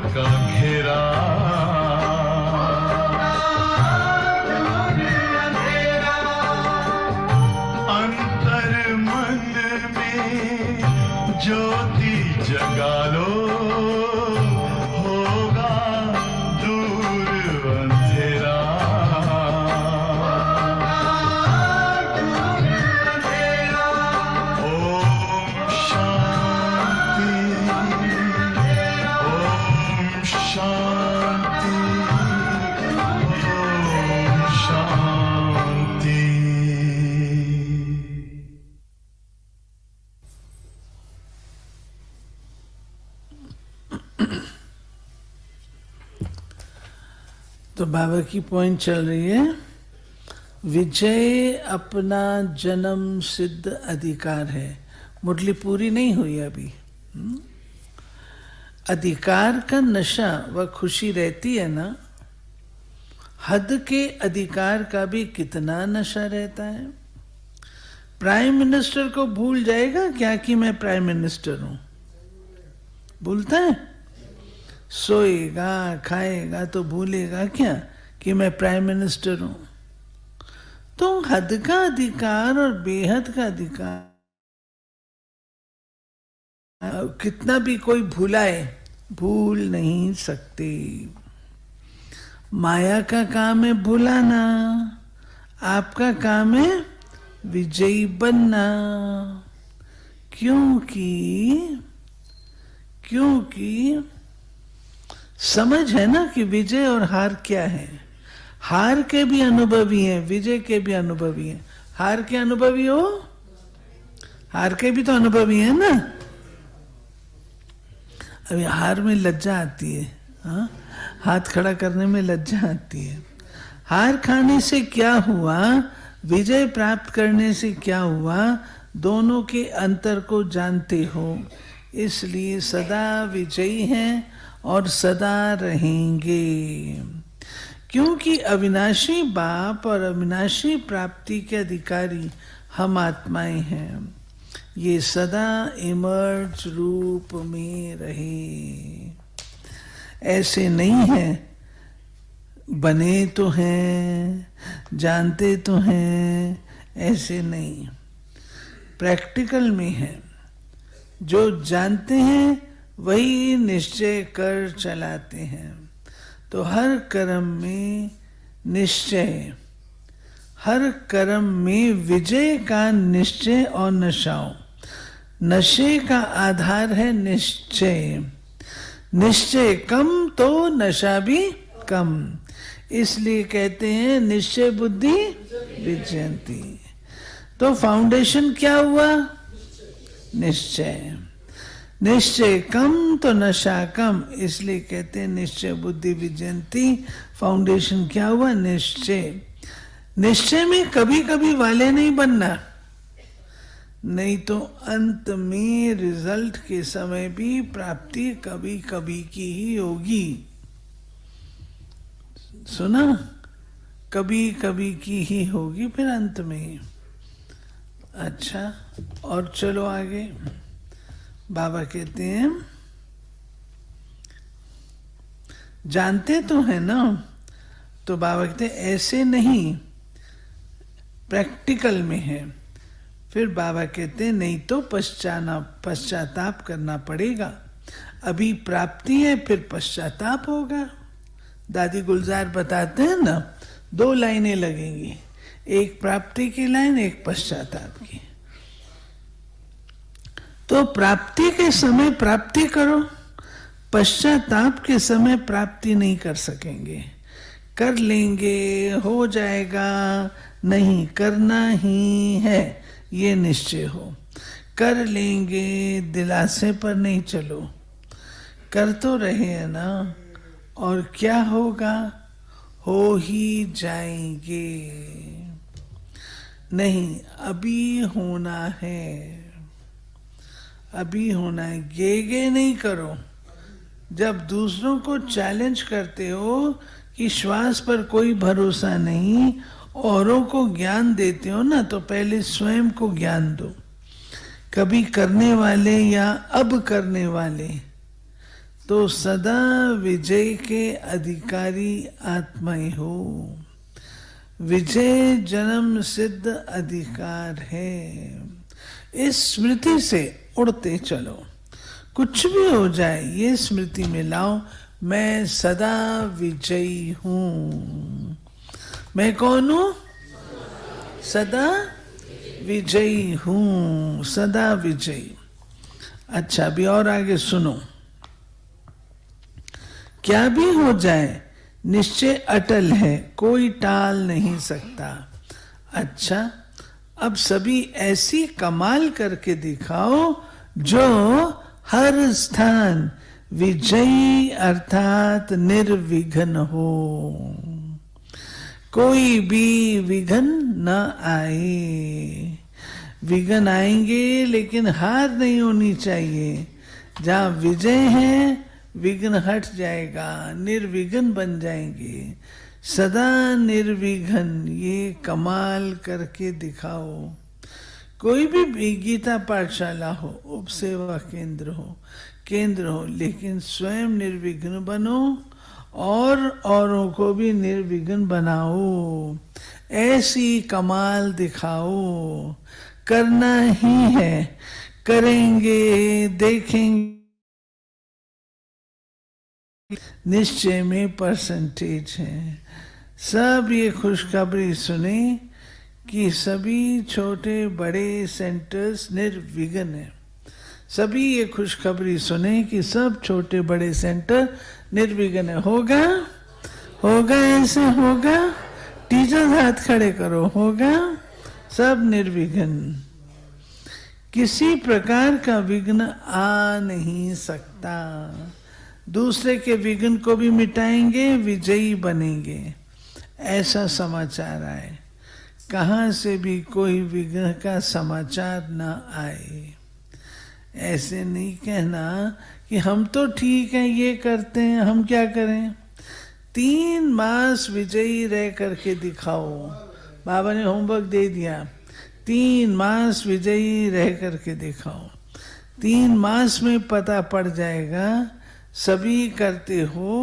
का घेरा अंतर मन में ज्योति जगा लो, होगा दूर अंधेरा। ओम शांति, ओम शांति, ओम शांति। तो बाबा की पॉइंट चल रही है, विजय अपना जन्म सिद्ध अधिकार है। मुरली पूरी नहीं हुई अभी। अधिकार का नशा व खुशी रहती है ना, हद के अधिकार का भी कितना नशा रहता है। प्राइम मिनिस्टर को भूल जाएगा क्या कि मैं प्राइम मिनिस्टर हूं? भूलता है? सोएगा खाएगा तो भूलेगा क्या कि मैं प्राइम मिनिस्टर हूं? तो हद का अधिकार और बेहद का अधिकार कितना भी कोई भुलाए, भूल नहीं सकते। माया का काम है भुलाना, आपका काम है विजयी बनना। क्योंकि समझ है ना कि विजय और हार क्या है। हार के भी अनुभवी हैं, विजय के भी अनुभवी हैं। हार के अनुभवी हो, हार के भी तो अनुभवी है ना। अभी हार में लज्जा आती है, हाँ? हाथ खड़ा करने में लज्जा आती है। हार खाने से क्या हुआ, विजय प्राप्त करने से क्या हुआ, दोनों के अंतर को जानते हो। इसलिए सदा विजयी हैं और सदा रहेंगे, क्योंकि अविनाशी बाप और अविनाशी प्राप्ति के अधिकारी हम आत्माएं हैं। ये सदा इमर्ज रूप में रहे। ऐसे नहीं है बने तो हैं, जानते तो हैं, ऐसे नहीं। प्रैक्टिकल में है, जो जानते हैं वही निश्चय कर चलाते हैं। तो हर कर्म में निश्चय, हर कर्म में विजय का निश्चय और नशाओं। नशे का आधार है निश्चय। निश्चय कम तो नशा भी कम। इसलिए कहते हैं निश्चय बुद्धि विजयंती। तो फाउंडेशन क्या हुआ? निश्चय। निश्चय कम तो नशा कम, इसलिए कहते हैं निश्चय बुद्धि विजयंती। फाउंडेशन क्या हुआ? निश्चय। निश्चय में कभी कभी वाले नहीं बनना, नहीं तो अंत में रिजल्ट के समय भी प्राप्ति कभी कभी की ही होगी। सुना? कभी कभी की ही होगी फिर अंत में। अच्छा, और चलो आगे। बाबा कहते हैं जानते तो है ना, तो बाबा कहते हैं ऐसे नहीं, प्रैक्टिकल में है। फिर बाबा कहते हैं नहीं तो पश्चाताप करना पड़ेगा। अभी प्राप्ति है, फिर पश्चाताप होगा। दादी गुलजार बताते हैं ना, 2 लाइनें लगेंगी, एक प्राप्ति की लाइन, एक पश्चाताप की। तो प्राप्ति के समय प्राप्ति करो, पश्चाताप के समय प्राप्ति नहीं कर सकेंगे। कर लेंगे, हो जाएगा, नहीं करना ही है, ये निश्चय हो। कर लेंगे, दिलासे पर नहीं चलो, कर तो रहे हैं ना। और क्या होगा? हो ही जाएंगे। नहीं, अभी होना है, अभी होना है। गे नहीं करो। जब दूसरों को चैलेंज करते हो कि श्वास पर कोई भरोसा नहीं, औरों को ज्ञान देते हो ना, तो पहले स्वयं को ज्ञान दो। कभी करने वाले या अब करने वाले तो सदा विजय के अधिकारी आत्माएं हो। विजय जन्म सिद्ध अधिकार है। इस स्मृति से उड़ते चलो, कुछ भी हो जाए ये स्मृति में लाओ, मैं सदा विजयी हूं। मैं कौन हूं? सदा विजयी हूं, सदा विजयी। अच्छा, अभी और आगे सुनो। क्या भी हो जाए निश्चय अटल है, कोई टाल नहीं सकता। अच्छा, अब सभी ऐसी कमाल करके दिखाओ जो हर स्थान विजयी अर्थात निर्विघ्न हो। कोई भी विघ्न न आए। विघ्न आएंगे लेकिन हार नहीं होनी चाहिए। जहाँ विजय है विघ्न हट जाएगा, निर्विघ्न बन जाएंगे। सदा निर्विघ्न, ये कमाल करके दिखाओ। कोई भी गीता पाठशाला हो, उपसेवा केंद्र हो, लेकिन स्वयं निर्विघ्न बनो और औरों को भी निर्विघ्न बनाओ। ऐसी कमाल दिखाओ। करना ही है, करेंगे, देखेंगे। निश्चय में परसेंटेज है। सब ये खुशखबरी सुने कि सभी छोटे बड़े सेंटर्स निर्विघ्न है। सभी ये खुशखबरी सुने कि सब छोटे बड़े सेंटर निर्विघ्न है। होगा? होगा? ऐसे होगा? टीचर्स हाथ खड़े करो। होगा? सब निर्विघ्न। किसी प्रकार का विघ्न आ नहीं सकता। दूसरे के विघ्न को भी मिटाएंगे, विजयी बनेंगे। ऐसा समाचार आए। कहाँ से भी कोई विघ्न का समाचार न आए। ऐसे नहीं कहना कि हम तो ठीक हैं, ये करते हैं, हम क्या करें। 3 मास विजयी रह करके दिखाओ। बाबा ने होमवर्क दे दिया, 3 मास विजयी रह करके दिखाओ। 3 मास में पता पड़ जाएगा, सभी करते हो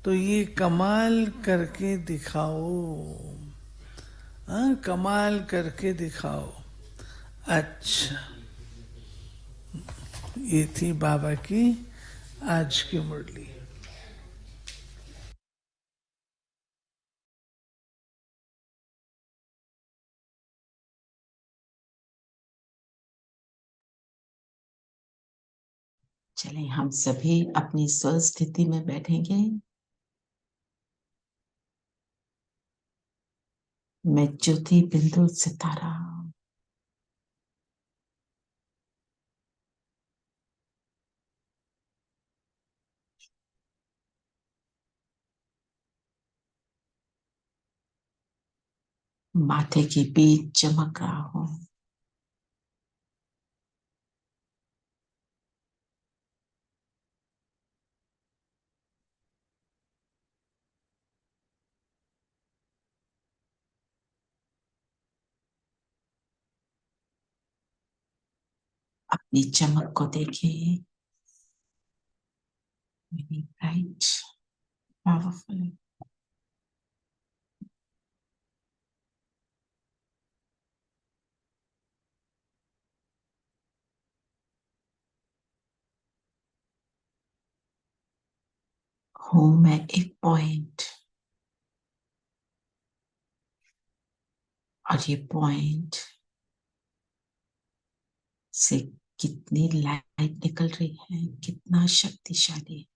तो ये कमाल करके दिखाओ। हाँ, कमाल करके दिखाओ। अच्छा, ये थी बाबा की आज की मुरली। चलें, हम सभी अपनी स्वस्थिति में बैठेंगे। मैं ज्योति बिंदु सितारा माथे के बीच चमक रहा हूं। अपनी चमक को देखिए। Very bright, powerful. हूं मैं एक पॉइंट, और ये पॉइंट से कितनी लाइट निकल रही है, कितना शक्तिशाली।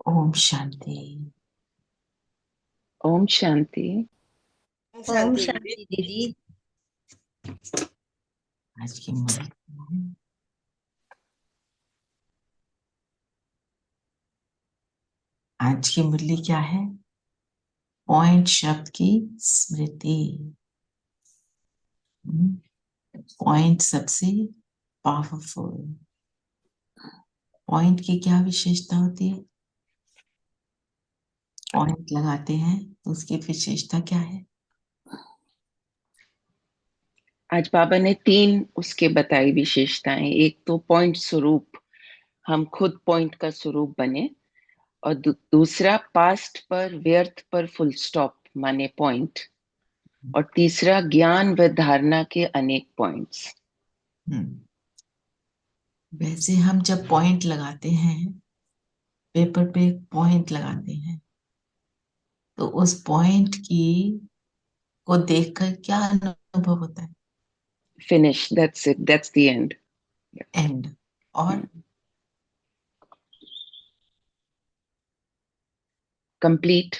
ओम शांति। ओम शांति। ओम शांति दीदी। आज की मुरली, आज की मुरली क्या है? पॉइंट शब्द की स्मृति। पॉइंट सबसे पावरफुल, पॉइंट की क्या विशेषता होती है? पॉइंट लगाते हैं तो उसकी विशेषता क्या है? आज बाबा ने 3 उसके बताई विशेषताएं। एक तो पॉइंट स्वरूप, हम खुद पॉइंट का स्वरूप बने। और दूसरा पास्ट पर व्यर्थ पर फुल स्टॉप माने पॉइंट। और तीसरा ज्ञान व धारणा के अनेक पॉइंट्स। वैसे हम जब पॉइंट लगाते हैं, पेपर पे पॉइंट लगाते हैं, तो उस पॉइंट की को देखकर क्या अनुभव होता है? Finish, that's it, that's the end. And. और complete.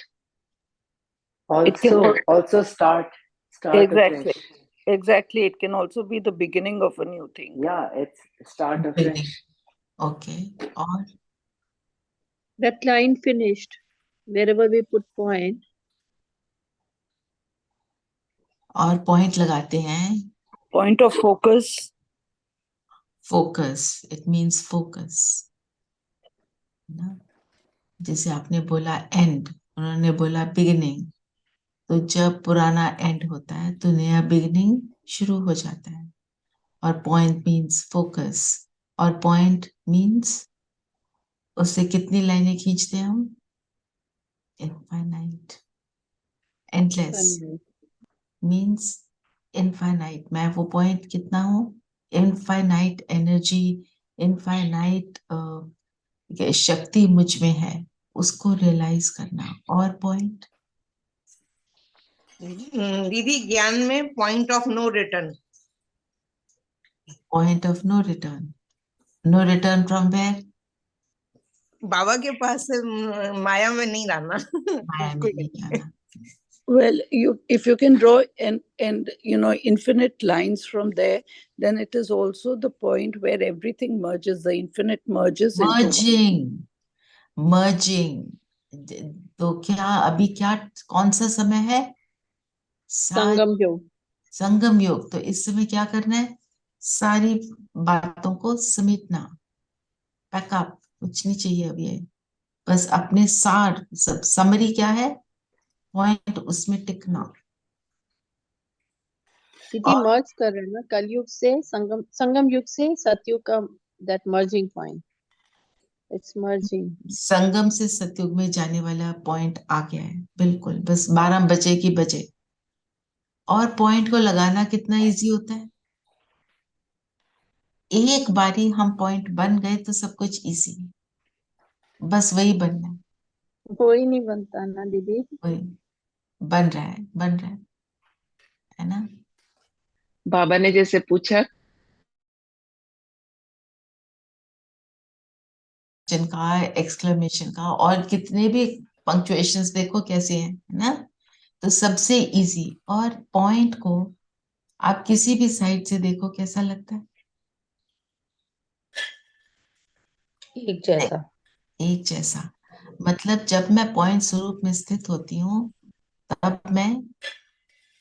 It can Also start exactly, afresh. exactly. It can also be the beginning of a new thing. Yeah, it's start afresh. Okay. और That line finished. Wherever we put point, और point लगाते हैं, Point of focus. Focus, it means focus ना। जैसे आपने बोला and, उन्होंने बोला बिगिनिंग, तो जब पुराना एंड होता है तो नया बिगिनिंग शुरू हो जाता है। और पॉइंट मींस फोकस, और पॉइंट मींस उससे कितनी लाइनें खींचते हैं हम? इनफाइनाइट। Endless means infinite. मैं वो पॉइंट कितना हूँ? इनफाइनाइट एनर्जी, इनफाइनाइट शक्ति मुझ में है, उसको रियलाइज करना। और पॉइंट दीदी ज्ञान में point of no return. Point of no return. No return from where? बाबा के पास से माया में नहीं रहना। माया में नहीं आना। Well, if you can draw and infinite lines from there, then it is also the point where everything merges. The infinite merges into one. Merging. तो क्या अभी क्या, कौन सा समय है? संगम योग। संगम योग। तो इस समय क्या करना है? सारी बातों को समेटना, पैकअप, कुछ नहीं चाहिए अभी है। बस अपने सार, सब समरी क्या है? पॉइंट, उसमें टिकना। दीदी मर्ज कर रहे हैं ना, कलयुग से संगम युग से सतयुग का that merging point. It's merging. संगम से सतयुग में जाने वाला पॉइंट आ गया है, बिल्कुल। बस 12 बजे की बजे। और पॉइंट को लगाना कितना इजी होता है? एक बारी हम पॉइंट बन गए तो सब कुछ इजी, बस वही बनना है। कोई नहीं बनता ना दीदी। वही बन रहा है, बन रहा है ना। बाबा ने जैसे पूछा जिनका एक्सक्लेमेशन का, और कितने भी पंक्चुएशंस देखो कैसे हैं, है ना। तो सबसे इजी। और पॉइंट को आप किसी भी साइड से देखो, कैसा लगता है? एक जैसा। एक जैसा। मतलब जब मैं पॉइंट स्वरूप में स्थित होती हूँ, तब मैं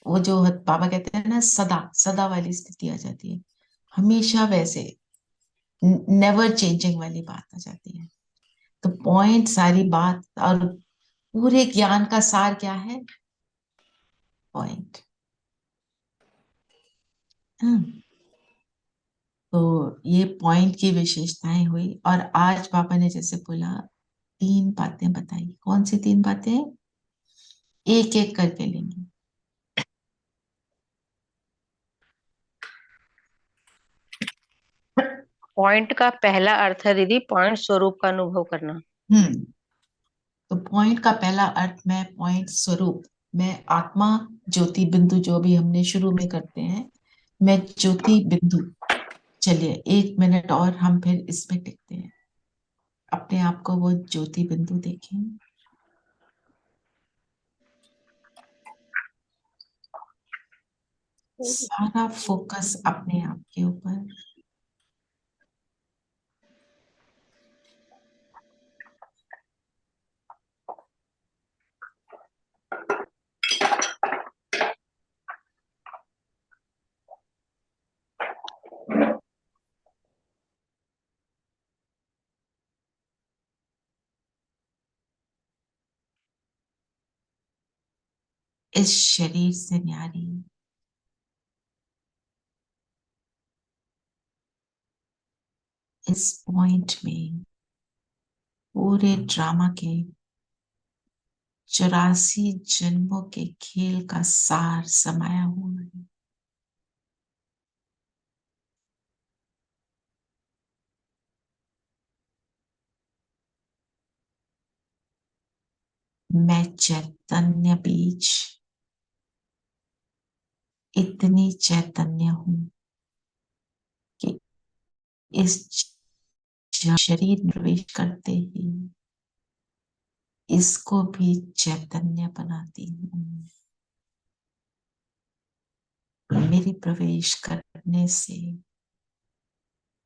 वो जो बाबा कहते हैं ना, सदा सदा वाली स्थिति आ जाती है। हमेशा वैसे नेवर चेंजिंग वाली बात आ जाती है। तो पॉइंट सारी बात, और पूरे ज्ञान का सार क्या है? पॉइंट। तो ये पॉइंट की विशेषताएं हुई। और आज पापा ने जैसे बोला, 3 बातें बताई। कौन सी 3 बातें? एक एक करके लेंगे। पॉइंट का पहला अर्थ है दीदी पॉइंट स्वरूप का अनुभव करना। तो पॉइंट का पहला अर्थ में पॉइंट स्वरूप, मैं आत्मा ज्योति बिंदु, जो भी हमने शुरू में करते हैं, मैं ज्योति बिंदु। चलिए 1 मिनट और हम फिर इसमें टिकते हैं। अपने आप को वो ज्योति बिंदु देखें। सारा फोकस अपने आप के ऊपर। इस शरीर से न्यारी, इस पॉइंट में पूरे ड्रामा के 84 जन्मों के खेल का सार समाया हुआ है। मैं चैतन्य बीज इतनी चैतन्य हूं कि इस शरीर में प्रवेश करते ही इसको भी चैतन्य बनाती हूँ। मेरे प्रवेश करने से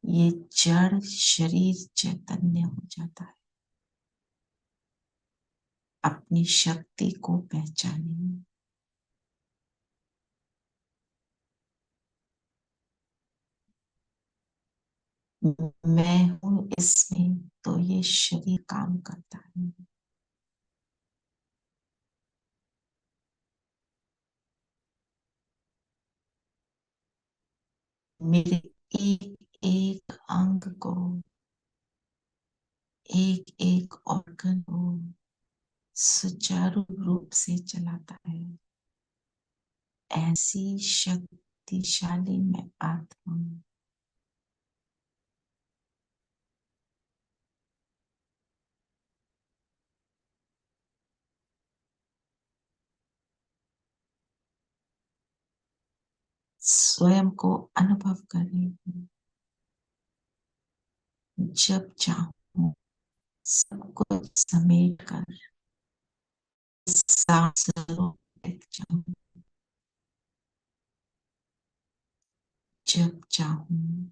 ये जड़ शरीर चैतन्य हो जाता है। अपनी शक्ति को पहचानिए। मैं हूं इसमें तो ये शरीर काम करता है। मेरे एक एक अंग को, एक एक ऑर्गन को सुचारू रूप से चलाता है। ऐसी शक्तिशाली मैं आत्मा हूं। स्वयं को अनुभव कर रही हूँ। जब चाहूं सब कुछ समेट कर सांस रोक जाऊं। जब चाहूं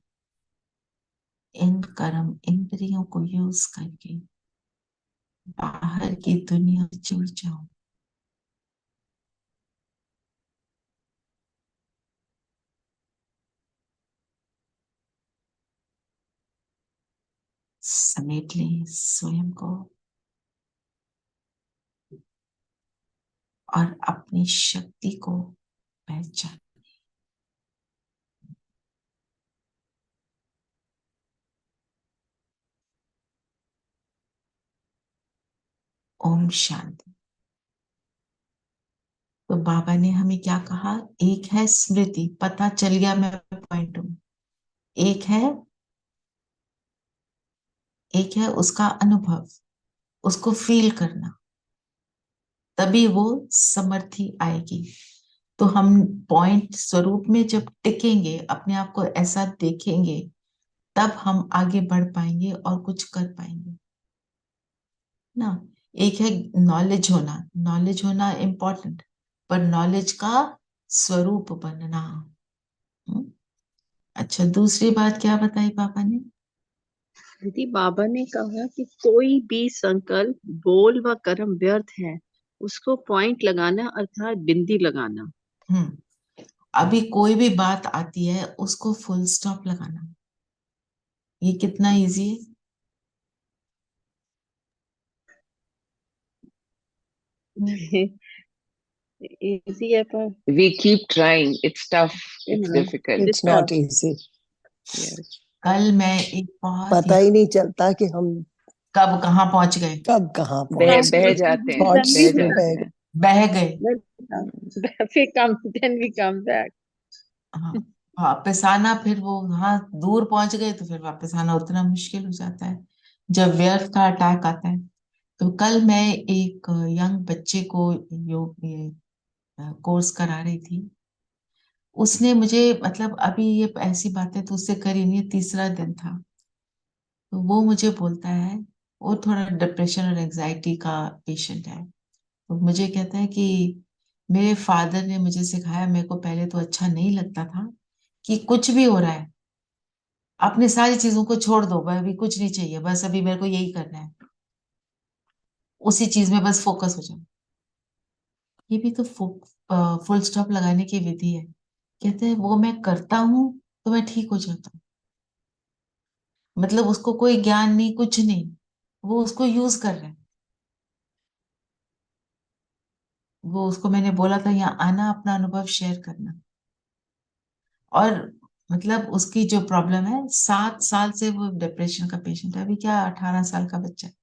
इन कर्म इंद्रियों को यूज करके बाहर की दुनिया में जुड़ जाऊं। समेट लें स्वयं को और अपनी शक्ति को पहचान। ओम शांति। तो बाबा ने हमें क्या कहा? एक है स्मृति, पता चल गया मैं पॉइंट हूं। एक है उसका अनुभव, उसको फील करना, तभी वो समर्थी आएगी। तो हम पॉइंट स्वरूप में जब टिकेंगे, अपने आप को ऐसा देखेंगे, तब हम आगे बढ़ पाएंगे और कुछ कर पाएंगे ना। एक है नॉलेज होना इम्पोर्टेंट, पर नॉलेज का स्वरूप बनना। अच्छा, दूसरी बात क्या बताई पापा ने? दीदी बाबा ने कहा कि कोई भी संकल्प, बोल व कर्म व्यर्थ है, उसको पॉइंट लगाना अर्थात बिंदी लगाना। अभी कोई भी बात आती है उसको फुल स्टॉप लगाना। ये कितना इजी है। इजी है पर We keep trying. It's tough. It's difficult. It's It's not tough. easy. Yes. कल मैं एक बहुत पता ही नहीं चलता कि हम कब कहाँ पहुंच गए। कब कहाँ बह पहुंच बह गए। जाते हैं, Thoughts बह में जाते बह हैं। बह गए। फिर come, then we come back. हाँ, वापस आना, फिर वो वहां दूर पहुंच गए तो फिर वापस आना उतना मुश्किल हो जाता है जब व्यर्थ का अटैक आता है। तो कल मैं एक यंग बच्चे को योग कोर्स करा रही थी। उसने मुझे, मतलब अभी ये ऐसी बातें तो उससे करी नहीं, तीसरा दिन था। तो वो मुझे बोलता है, वो थोड़ा डिप्रेशन और एंजाइटी का पेशेंट है। तो मुझे कहता है कि मेरे फादर ने मुझे सिखाया, मेरे को पहले तो अच्छा नहीं लगता था कि कुछ भी हो रहा है अपनी सारी चीजों को छोड़ दो, भाई अभी कुछ नहीं चाहिए, बस अभी मेरे को यही करना है, उसी चीज में बस फोकस हो जाओ। ये भी तो फुल स्टॉप लगाने की विधि है। कहते हैं वो मैं करता हूं तो मैं ठीक हो जाता हूँ। मतलब उसको कोई ज्ञान नहीं, कुछ नहीं, वो उसको यूज कर रहा है। वो उसको मैंने बोला था यहाँ आना, अपना अनुभव शेयर करना। और मतलब उसकी जो प्रॉब्लम है, 7 साल से वो डिप्रेशन का पेशेंट है, अभी क्या 18 साल का बच्चा है।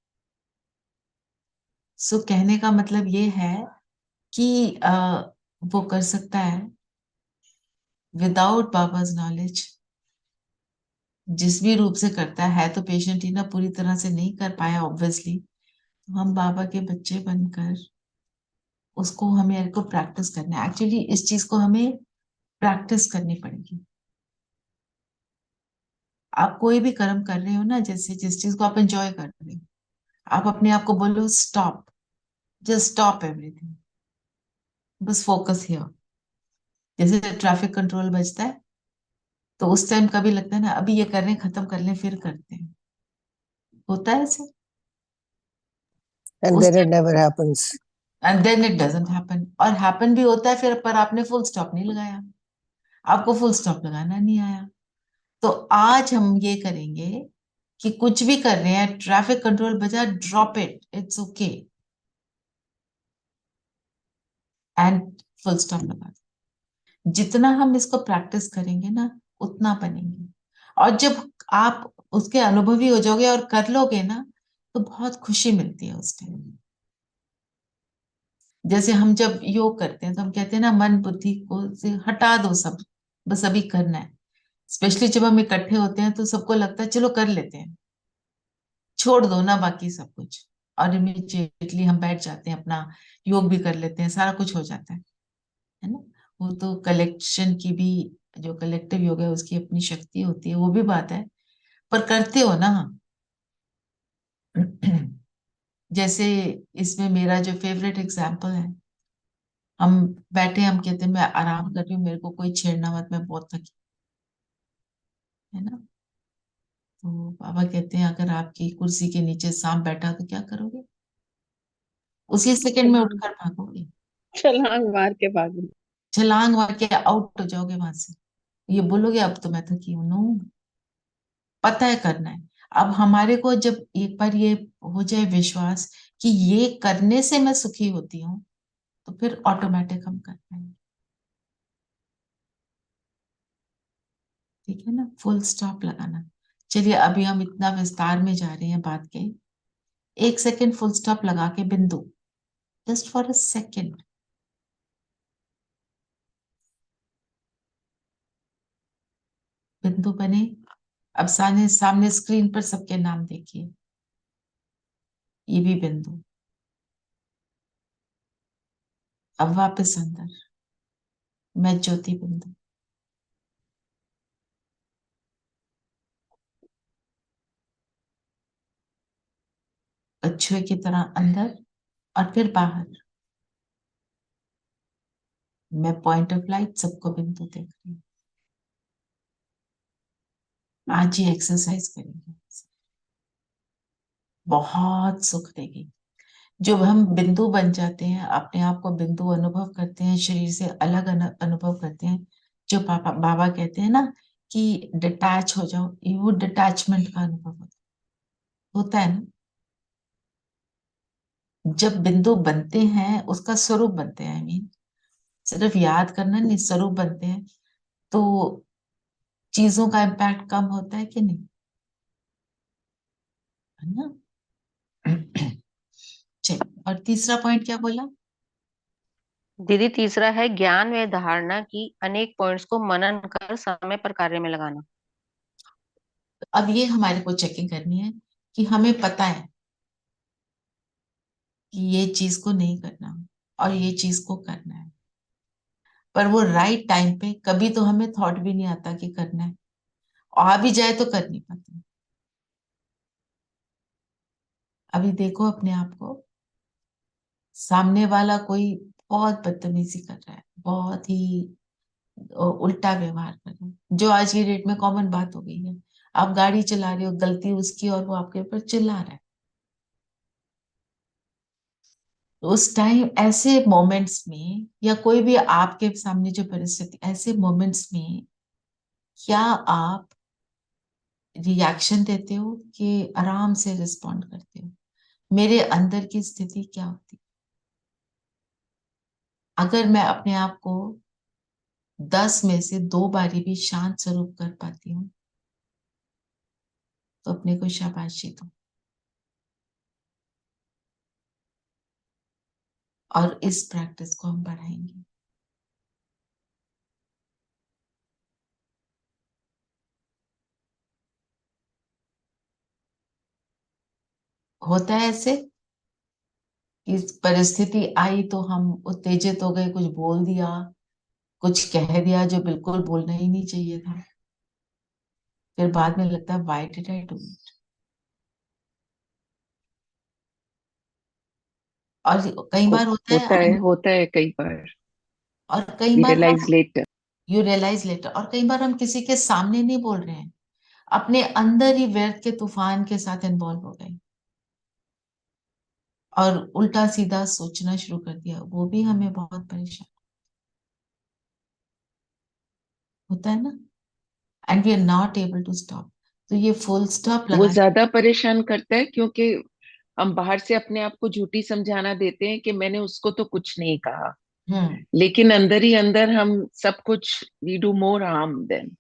सो कहने का मतलब ये है कि वो कर सकता है विदाउट बाबाज नॉलेज, जिस भी रूप से करता है तो पेशेंट ही ना, पूरी तरह से नहीं कर पाया ऑब्वियसली। तो हम बाबा के बच्चे बनकर उसको, हमें को प्रैक्टिस करना है। एक्चुअली इस चीज को हमें प्रैक्टिस करनी पड़ेगी। आप कोई भी कर्म कर रहे हो ना, जैसे जिस चीज को आप एंजॉय कर रहे हो, आप अपने आप को बोलो स्टॉप, जस्ट स्टॉप एवरीथिंग, बस फोकस हियर। जैसे ट्रैफिक कंट्रोल बजता है तो उस टाइम कभी लगता है ना, अभी ये कर रहे हैं, खत्म कर लें फिर करते हैं, होता है ऐसे। And उस then it never happens. And then it doesn't happen, और हैपन भी होता है फिर, पर आपने फुल स्टॉप नहीं लगाया, आपको फुल स्टॉप लगाना नहीं आया। तो आज हम ये करेंगे कि कुछ भी कर रहे हैं, ट्रैफिक कंट्रोल बजा, drop it, it's okay, and full stop लगा दो। जितना हम इसको प्रैक्टिस करेंगे ना, उतना बनेंगे। और जब आप उसके अनुभवी हो जाओगे और कर लोगे ना, तो बहुत खुशी मिलती है उस टाइम। जैसे हम जब योग करते हैं तो हम कहते हैं ना, मन बुद्धि को से हटा दो सब, बस अभी करना है। स्पेशली जब हम इकट्ठे होते हैं तो सबको लगता है चलो कर लेते हैं, छोड़ दो ना बाकी सब कुछ, और इमीडिएटली हम बैठ जाते हैं, अपना योग भी कर लेते हैं, सारा कुछ हो जाता है ना। वो तो कलेक्शन की भी, जो कलेक्टिव योग है उसकी अपनी शक्ति होती है, वो भी बात है, पर करते हो ना। जैसे इसमें मेरा जो फेवरेट एग्जाम्पल है, हम बैठे, हम कहते हैं मैं आराम कर रही हूँ, मेरे को कोई छेड़ना मत, मैं बहुत थकी, है ना। तो बाबा कहते हैं अगर आपकी कुर्सी के नीचे सांप बैठा तो क्या करोगे? उसी सेकंड में छलांग उठकर भागोगे, छलांग मार के भागो। छलांग मार के आउट हो जाओगे वहां से। ये बोलोगे अब तो मैं थकी हूँ? नो, पता है करना है। अब हमारे को जब एक बार ये हो जाए विश्वास कि ये करने से मैं सुखी होती हूँ, तो फिर ऑटोमेटिक हम कर पाएंगे। ठीक है ना, फुल स्टॉप लगाना। चलिए अभी हम इतना विस्तार में जा रहे हैं बात के, 1 सेकंड फुल स्टॉप लगा के बिंदु, जस्ट फॉर अ सेकंड, बिंदु बने। अब सामने सामने स्क्रीन पर सबके नाम देखिए, ये भी बिंदु। अब वापस अंदर, मैं ज्योति बिंदु, कछुए की तरह अंदर और फिर बाहर। मैं पॉइंट ऑफ लाइट, सबको बिंदु देख रही हूँ। आज ये एक्सरसाइज करेंगे, बहुत सुख देगी। जब हम बिंदु बन जाते हैं, अपने आप को बिंदु अनुभव करते हैं, शरीर से अलग अनुभव करते हैं, जो पापा बाबा कहते हैं ना कि डिटैच हो जाओ, ये वो डिटैचमेंट का अनुभव होता है ना। जब बिंदु बनते हैं, उसका स्वरूप बनते हैं, आई मीन सिर्फ याद करना नहीं, स्वरूप बनते हैं, तो चीजों का इम्पैक्ट कम होता है कि नहीं, है ना। चलिए, और तीसरा पॉइंट क्या बोला? दीदी तीसरा है ज्ञान व धारणा की अनेक पॉइंट्स को मनन कर समय पर कार्य में लगाना। अब ये हमारे को चेकिंग करनी है कि हमें पता है कि ये चीज को नहीं करना और ये चीज को करना है, पर वो राइट टाइम पे कभी तो हमें थॉट भी नहीं आता कि करना है, आ भी जाए तो कर नहीं पाते। अभी देखो अपने आप को, सामने वाला कोई बहुत बदतमीजी कर रहा है, बहुत ही उल्टा व्यवहार कर रहा है, जो आज की डेट में कॉमन बात हो गई है। आप गाड़ी चला रहे हो, गलती उसकी और वो आपके ऊपर चिल्ला रहा है। तो उस टाइम ऐसे मोमेंट्स में, या कोई भी आपके सामने जो परिस्थिति, ऐसे मोमेंट्स में क्या आप रिएक्शन देते हो कि आराम से रिस्पॉन्ड करते हो? मेरे अंदर की स्थिति क्या होती? अगर मैं अपने आप को 10 में से 2 बारी भी शांत स्वरूप कर पाती हूँ तो अपने को शाबाशी दो। और इस प्रैक्टिस को हम बढ़ाएंगे। होता है ऐसे कि परिस्थिति आई तो हम उत्तेजित हो गए, कुछ बोल दिया, कुछ कह दिया जो बिल्कुल बोलना ही नहीं चाहिए था। फिर बाद में लगता है why did I do it. और कई बार होता है होता है कई बार। और कई We बार realize हम later. यू रियलाइज लेटर, और कई बार हम किसी के सामने नहीं बोल रहे हैं, अपने अंदर ही व्यर्थ के तूफान के साथ इन्वॉल्व हो गए और उल्टा सीधा सोचना शुरू कर दिया, वो भी हमें बहुत परेशान होता है ना। And we are not able to stop. तो ये फुल स्टॉप वो लगाने। ज्यादा परेशान करता है क्योंकि हम बाहर से अपने आप को झूठी समझाना देते हैं कि मैंने उसको तो कुछ नहीं कहा, लेकिन अंदर ही अंदर हम सब कुछ we do more harm than.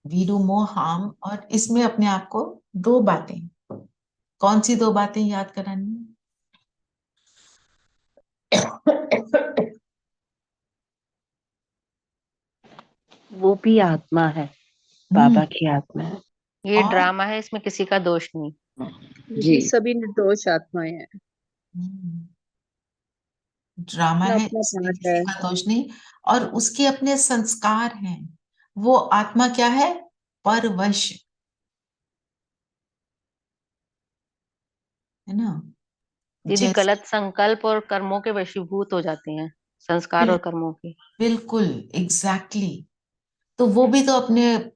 We do more harm. और इसमें अपने आप को 2 बातें, कौन सी 2 बातें याद करानी है? वो भी आत्मा है, बाबा की आत्मा है। ये और ड्रामा है, इसमें किसी का दोष नहीं। ये सभी निर्दोष आत्माएं हैं। ड्रामा अपना है, अपना इसमें पार्ट है। किसी का दोष नहीं। और उसके अपने संस्कार हैं। वो आत्मा क्या है? परवश, है ना। दीदी जैसे गलत संकल्प और कर्मों के वशीभूत हो जाते हैं, संस्कार और कर्मों के। बिल्कुल एग्जैक्टली। तो वो भी तो अपने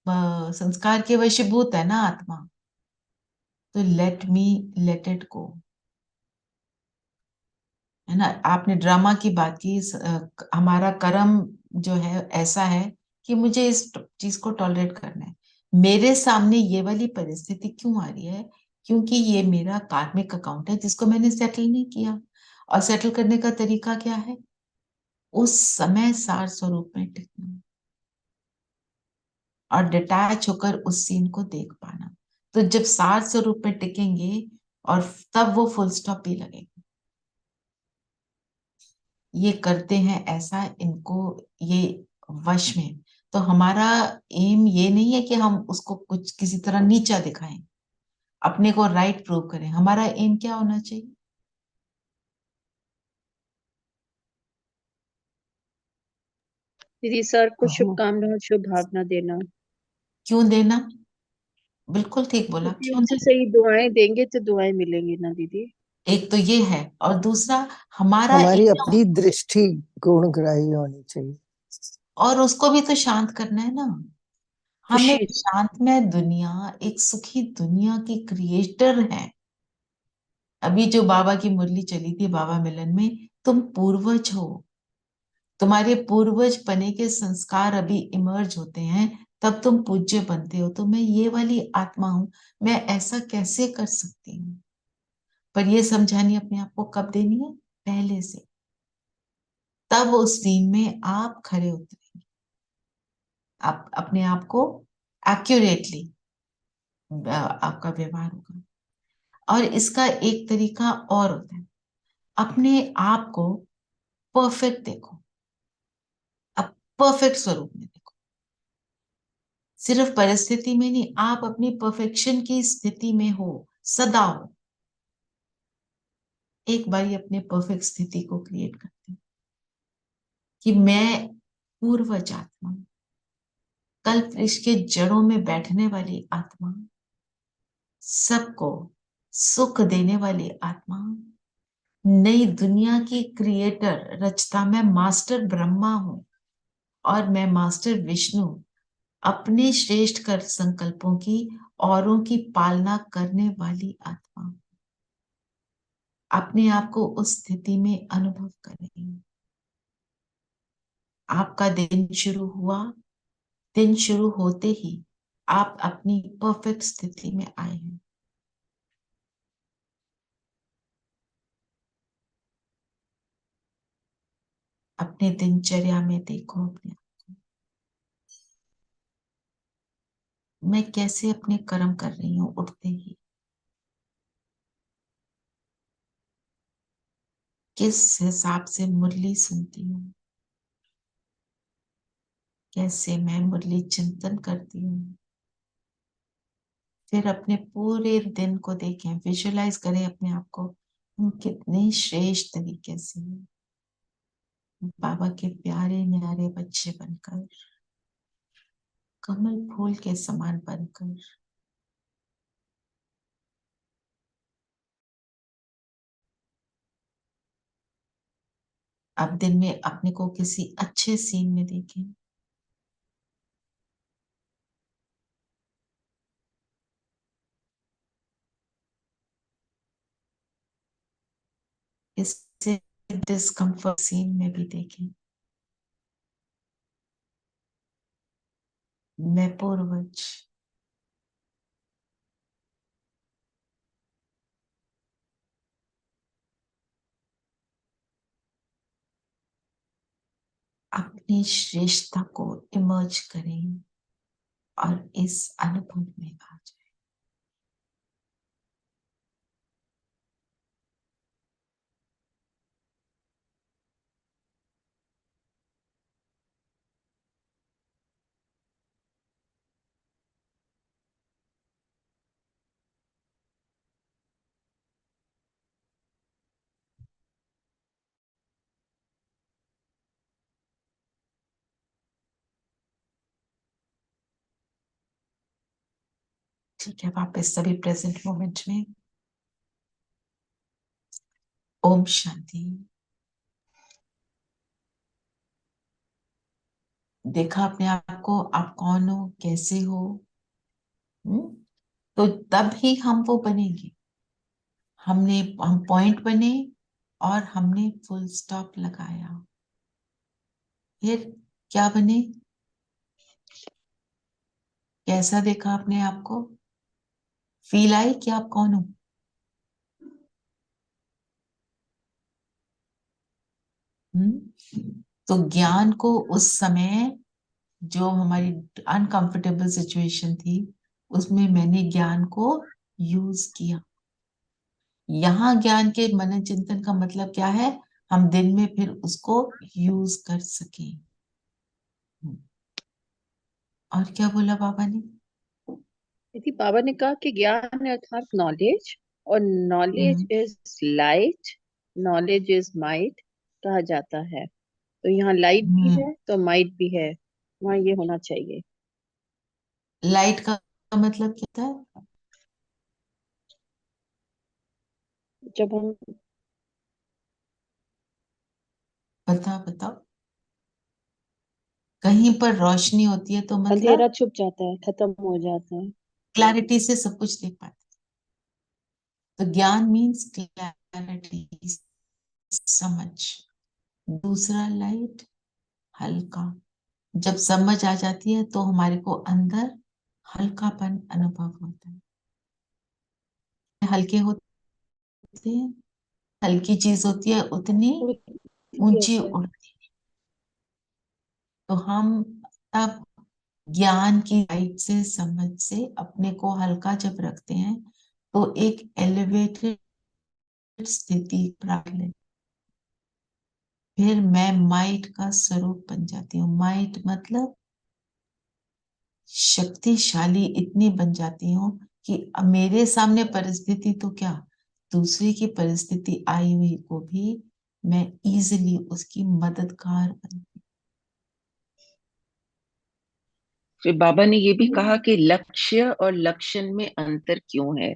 संस्कार के वशीभूत है ना आत्मा। तो let me let it go, है ना। आपने ड्रामा की बात की। हमारा कर्म जो है ऐसा है कि मुझे इस चीज को टॉलरेट करना है। मेरे सामने ये वाली परिस्थिति क्यों आ रही है? क्योंकि ये मेरा कार्मिक अकाउंट है जिसको मैंने सेटल नहीं किया। और सेटल करने का तरीका क्या है? उस समय सार स्वरूप में टिकना और डिटैच होकर उस सीन को देख पाना। तो जब सार स्वरूप में टिकेंगे और तब वो फुल स्टॉप भी लगेगा। ये करते हैं ऐसा, इनको ये वश में। तो हमारा एम ये नहीं है कि हम उसको कुछ किसी तरह नीचा दिखाएं, अपने को राइट प्रूव करें। हमारा एम क्या होना चाहिए? दीदी सर को शुभकामनाएं, शुभ भावना देना। क्यों देना? बिल्कुल ठीक बोला, क्योंकि क्यों उनसे देना? सही दुआएं देंगे तो दुआएं मिलेंगी ना दीदी। एक तो ये है, और दूसरा हमारा हमारी एक, अपनी दृष्टि गुणग्राही होनी चाहिए। और उसको भी तो शांत करना है ना। हमें खुशी। शांतमय दुनिया, एक सुखी दुनिया की क्रिएटर है। अभी जो बाबा की मुरली चली थी बाबा मिलन में, तुम पूर्वज हो, तुम्हारे पूर्वज पने के संस्कार अभी इमर्ज होते हैं, तब तुम पूज्य बनते हो। तो मैं ये वाली आत्मा हूं, मैं ऐसा कैसे कर सकती हूँ? पर ये समझानी अपने आप को कब देनी है? पहले से। तब उस सीन में आप खड़े उतरेंगे, आप अपने आप को एक्यूरेटली आपका व्यवहार होगा। और इसका एक तरीका और होता है, अपने आप को परफेक्ट देखो, अब परफेक्ट स्वरूप में देखो। सिर्फ परिस्थिति में नहीं, आप अपनी परफेक्शन की स्थिति में हो, सदा हो। एक बारी अपने परफेक्ट स्थिति को क्रिएट करते हैं कि मैं पूर्वज आत्मा, कल्प वृक्ष के जड़ों में बैठने वाली आत्मा, सबको सुख देने वाली आत्मा, नई दुनिया की क्रिएटर रचता मैं मास्टर ब्रह्मा हूं, और मैं मास्टर विष्णु, अपने श्रेष्ठ कर संकल्पों की औरों की पालना करने वाली आत्मा। अपने आप को उस स्थिति में अनुभव करें। आपका दिन शुरू हुआ, दिन शुरू होते ही आप अपनी परफेक्ट स्थिति में आए हैं। अपने दिनचर्या में देखो अपने आप को, मैं कैसे अपने कर्म कर रही हूँ उठते ही, किस हिसाब से मुरली सुनती हूँ, कैसे मैं मुरली चिंतन करती हूँ। फिर अपने पूरे दिन को देखें, विजुअलाइज करें अपने आप को, हम कितने श्रेष्ठ तरीके से बाबा के प्यारे न्यारे बच्चे बनकर, कमल फूल के समान बनकर, अब दिन में अपने को किसी अच्छे सीन में देखें, किसी डिस्कम्फर्ट सीन में भी देखें। मैं पूर्वज अपनी श्रेष्ठता को इमर्ज करें और इस अनुभव में आ जाए। ठीक है, वापस सभी प्रेजेंट मोमेंट में। ओम शांति। देखा अपने आप को, आप कौन हो, कैसे हो। तो तब ही हम वो बनेंगे। हम पॉइंट बने और हमने फुल स्टॉप लगाया। फिर क्या बने, कैसा देखा अपने आप को, फील आई कि आप कौन हो। तो ज्ञान को उस समय जो हमारी अनकंफर्टेबल सिचुएशन थी, उसमें मैंने ज्ञान को यूज किया। यहाँ ज्ञान के मनन चिंतन का मतलब क्या है, हम दिन में फिर उसको यूज कर सके। और क्या बोला बाबा ने? यदि बाबा ने कहा कि ज्ञान है अर्थात नॉलेज, और knowledge is light, knowledge is might कहा जाता है। तो यहाँ लाइट भी है तो माइट भी है, वहाँ ये होना चाहिए। लाइट का मतलब क्या था? जब हम बताओ। कहीं पर रोशनी होती है तो अंधेरा मतलब छुप जाता है, खत्म हो जाता है। क्लैरिटी से सब कुछ देख पाते। तो ज्ञान मीन्स क्लैरिटी, समझ। दूसरा लाइट, हल्का। जब समझ आ जाती है तो हमारे को अंदर हल्कापन अनुभव होता है। हल्के होते हैं, हल्की चीज होती है उतनी ऊंची उड़ती है। तो हम तब ज्ञान की लाइट से, समझ से अपने को हल्का जब रखते हैं तो एक एलिवेटेड स्थिति प्राप्त ले। फिर मैं माइट का स्वरूप बन जाती हूँ। माइट मतलब शक्तिशाली इतनी बन जाती हूँ कि अब मेरे सामने परिस्थिति तो क्या, दूसरे की परिस्थिति आई हुई को भी मैं इजीली उसकी मददगार बन। फिर बाबा ने ये भी कहा कि लक्ष्य और लक्षण में अंतर क्यों है।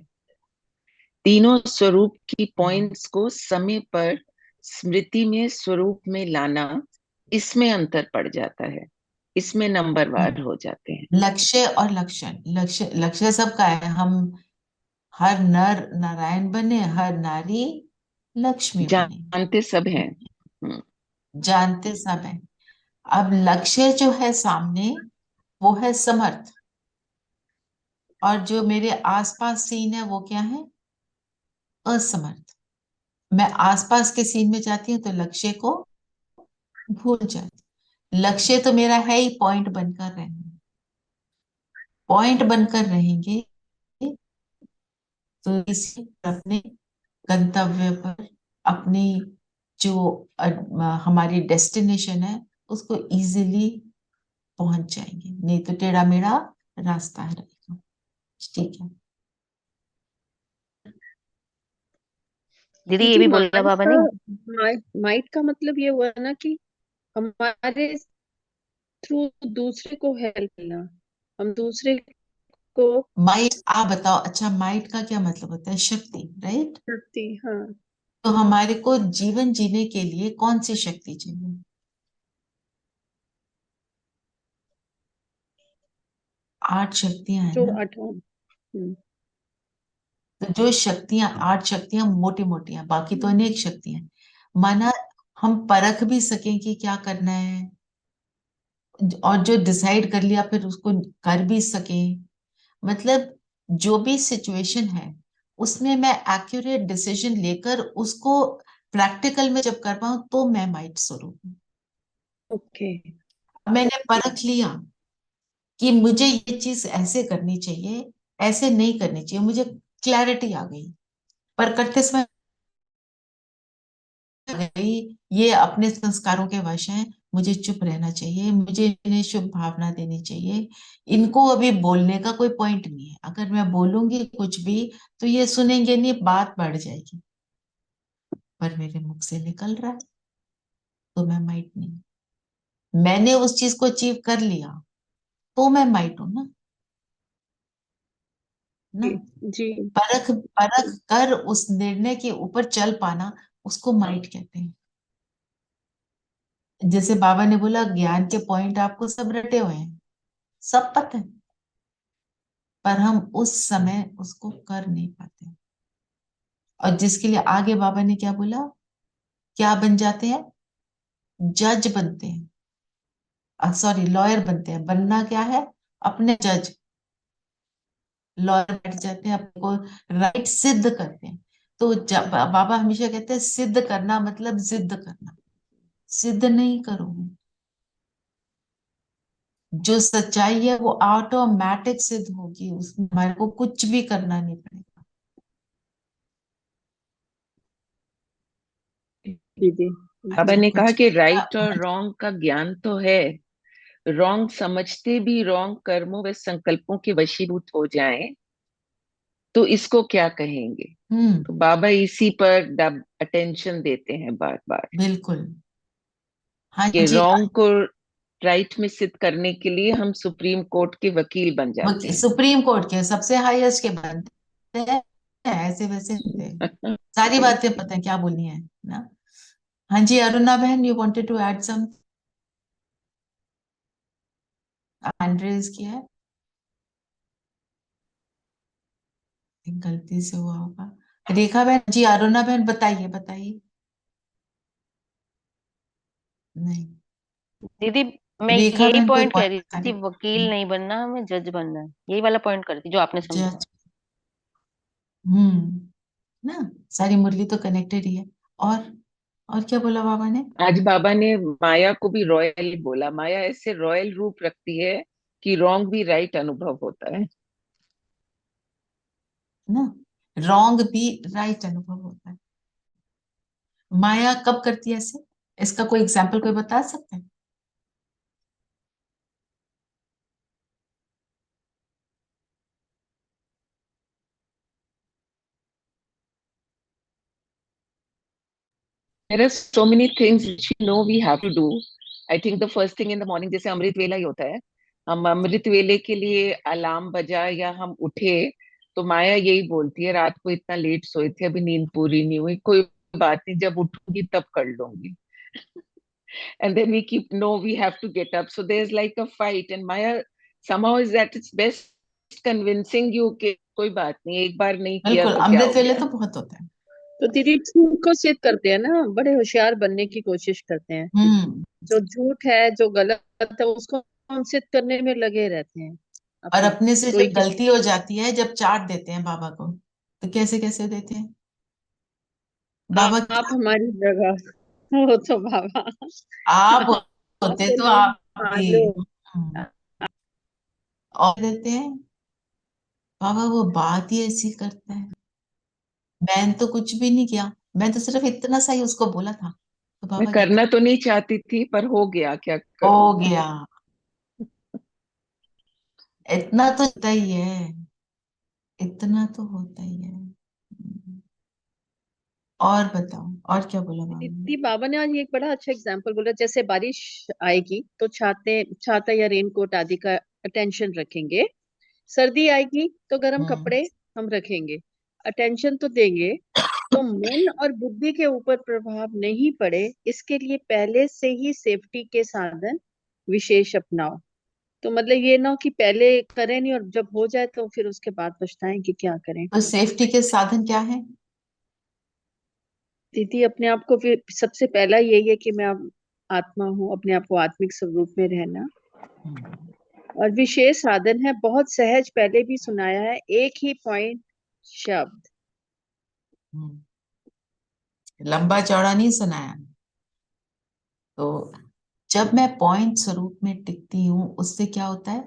तीनों स्वरूप की पॉइंट्स को समय पर स्मृति में स्वरूप में लाना, इसमें अंतर पड़ जाता है, इसमें नंबरवार हो जाते हैं। लक्ष्य और लक्षण, लक्ष्य सबका है। हम हर नर नारायण बने, हर नारी लक्ष्मी बने, जानते सब हैं। जानते सब है। अब लक्ष्य जो है सामने वो है समर्थ, और जो मेरे आसपास सीन है वो क्या है, असमर्थ। मैं आसपास के सीन में जाती हूँ तो लक्ष्य को भूल जाती। लक्ष्य तो मेरा है ही पॉइंट बनकर रहना, पॉइंट बनकर रहेंगे तो इसी अपने गंतव्य पर, अपनी जो हमारी डेस्टिनेशन है उसको इजीली पहुंच जाएंगे, नहीं तो टेढ़ा मेढ़ा रास्ता रहेगा। ठीक है दीदी, ये दीदी भी बोला बाबा ने। माइट का मतलब ये हुआ ना कि हमारे थ्रू दूसरे को हेल्प करना, हम दूसरे को माइट। आप बताओ, अच्छा माइट का क्या मतलब होता है? शक्ति, राइट? शक्ति, हाँ। तो हमारे को जीवन जीने के लिए कौन सी शक्ति चाहिए? 8 शक्तियां हैं जो ना। 8वां। तो जो शक्तियां, 8 शक्तियां मोटी मोटी हैं, बाकी तो अनेक शक्तियां हैं। माना हम परख भी सकें कि क्या करना है, और जो डिसाइड कर लिया फिर उसको कर भी सकें। मतलब जो भी सिचुएशन है उसमें मैं एक्यूरेट डिसीजन लेकर उसको प्रैक्टिकल में जब कर पाऊं तो मैं माइट स्वरूप हूं। ओके। मैंने परख लिया कि मुझे ये चीज ऐसे करनी चाहिए, ऐसे नहीं करनी चाहिए, मुझे क्लैरिटी आ गई। पर करते समय आ गई ये अपने संस्कारों के वश हैं, मुझे चुप रहना चाहिए, मुझे इन्हें शुभ भावना देनी चाहिए, इनको अभी बोलने का कोई पॉइंट नहीं है। अगर मैं बोलूंगी कुछ भी तो ये सुनेंगे नहीं, बात बढ़ जाएगी। पर मेरे मुख से निकल रहा है तो मैं माइट नहीं। मैंने उस चीज को अचीव कर लिया तो मैं माइट हूं ना। ना, जी जी। परख परख कर उस निर्णय के ऊपर चल पाना, उसको माइट कहते हैं। जैसे बाबा ने बोला ज्ञान के पॉइंट आपको सब रटे हुए हैं, सब पता है, पर हम उस समय उसको कर नहीं पाते। और जिसके लिए आगे बाबा ने क्या बोला, क्या बन जाते हैं? जज बनते हैं, सॉरी लॉयर बनते हैं। बनना क्या है? अपने जज, लॉयर बैठ जाते हैं, अपने को राइट सिद्ध करते हैं। तो जब बाबा हमेशा कहते हैं सिद्ध करना मतलब जिद करना, सिद्ध नहीं करोगे, जो सच्चाई है वो ऑटोमेटिक सिद्ध होगी, उसमें हमारे को कुछ भी करना नहीं पड़ेगा। दीदी हाँ बाबा जी, ने कहा कुछ कि राइट और रॉन्ग का ज्ञान तो है, रॉन्ग समझते भी रॉन्ग कर्मों व संकल्पों के वशीभूत हो जाएं तो इसको क्या कहेंगे? हम्म, तो बाबा इसी पर अटेंशन देते हैं बार बार बिल्कुल। हाँ कि जी, रॉन्ग को राइट में सिद्ध करने के लिए हम सुप्रीम कोर्ट के वकील बन जाते सुप्रीम कोर्ट के सबसे हाईएस्ट के बनते हैं, ऐसे वैसे बनते हैं। हैं। सारी बातें पता है क्या बोलनी है ना। हाँ जी, अरुणा बहन, you wanted to add some, hand raise किया है, गलती से हुआ होगा। रेखा बहन जी, अरुणा बहन बताइए बताइए। नहीं, दीदी, मैं रेखा यही बहन कोई पॉइंट कह पॉइंट रही बता थी, रही। वकील नहीं बनना, हमें जज बनना है। यही वाला पॉइंट कर रही थी जो आपने समझाया। जज, ना, सारी मुरली तो कनेक्टेड ही है। और क्या बोला बाबा ने? आज बाबा ने माया को भी रॉयल बोला, माया ऐसे रॉयल रूप रखती है कि रॉन्ग भी राइट अनुभव होता है। ना, रॉन्ग भी राइट अनुभव होता है। माया कब करती है ऐसे? इसका कोई एग्जाम्पल कोई बता सकते हैं? There are so many things which we know we have to do. I think the first thing in the morning, जैसे अमृत वेला ही होता है, हम अमृत वेले के लिए अलार्म बजा या हम उठे तो माया यही बोलती है रात को इतना लेट सोए थे, अभी नींद पूरी नहीं हुई, कोई बात नहीं, जब उठूंगी तब कर लूंगी. And then we keep, no, we have to get up. So there's like a fight and Maya somehow is at its best convincing you कि कोई बात नहीं, एक बार नहीं किया बिल्कुल, तो क्या अमृत हो वेले गया. तो बहुत होता है। तो दीदी झूठ को सिद्ध करते हैं ना, बड़े होशियार बनने की कोशिश करते हैं। हम्म, जो झूठ है, जो गलत है, उसको हम सिद्ध करने में लगे रहते हैं। और अपनी अपने से कोई जब गलती हो जाती है, जब चाट देते हैं बाबा को, तो कैसे कैसे देते हैं बाबा आप क्या? हमारी जगह। वो तो बाबा आप होते आपको तो नहीं आप भी मालूम। और देते हैं। बाबा वो बात ही ऐसी करता है। मैंने तो कुछ भी नहीं किया, मैं तो सिर्फ इतना सा ही उसको बोला था, तो मैं बाबा कहते करना तो नहीं चाहती थी पर हो गया, क्या करूं। हो गया। इतना तो होता ही है, इतना तो होता ही है। और बताओ, और क्या बोला बाबा ने? दीदी बाबा ने आज एक बड़ा अच्छा एग्जाम्पल बोला, जैसे बारिश आएगी तो छाता या रेनकोट आदि का अटेंशन रखेंगे, सर्दी आएगी तो गर्म कपड़े हम रखेंगे, अटेंशन तो देंगे। तो मन और बुद्धि के ऊपर प्रभाव नहीं पड़े, इसके लिए पहले से ही सेफ्टी के साधन विशेष अपनाओ। तो मतलब ये ना हो कि पहले करें नहीं और जब हो जाए तो फिर उसके बाद पछताएं कि क्या करें। तो सेफ्टी के साधन क्या है? दीदी अपने आप को फिर सबसे पहला यही है कि मैं अब आत्मा हूँ, अपने आप को आत्मिक स्वरूप में रहना। और विशेष साधन है बहुत सहज, पहले भी सुनाया है, एक ही पॉइंट शब्द। लंबा चौड़ा नहीं सुनाया। तो जब मैं पॉइंट स्वरूप में टिकती हूँ, उससे क्या होता है?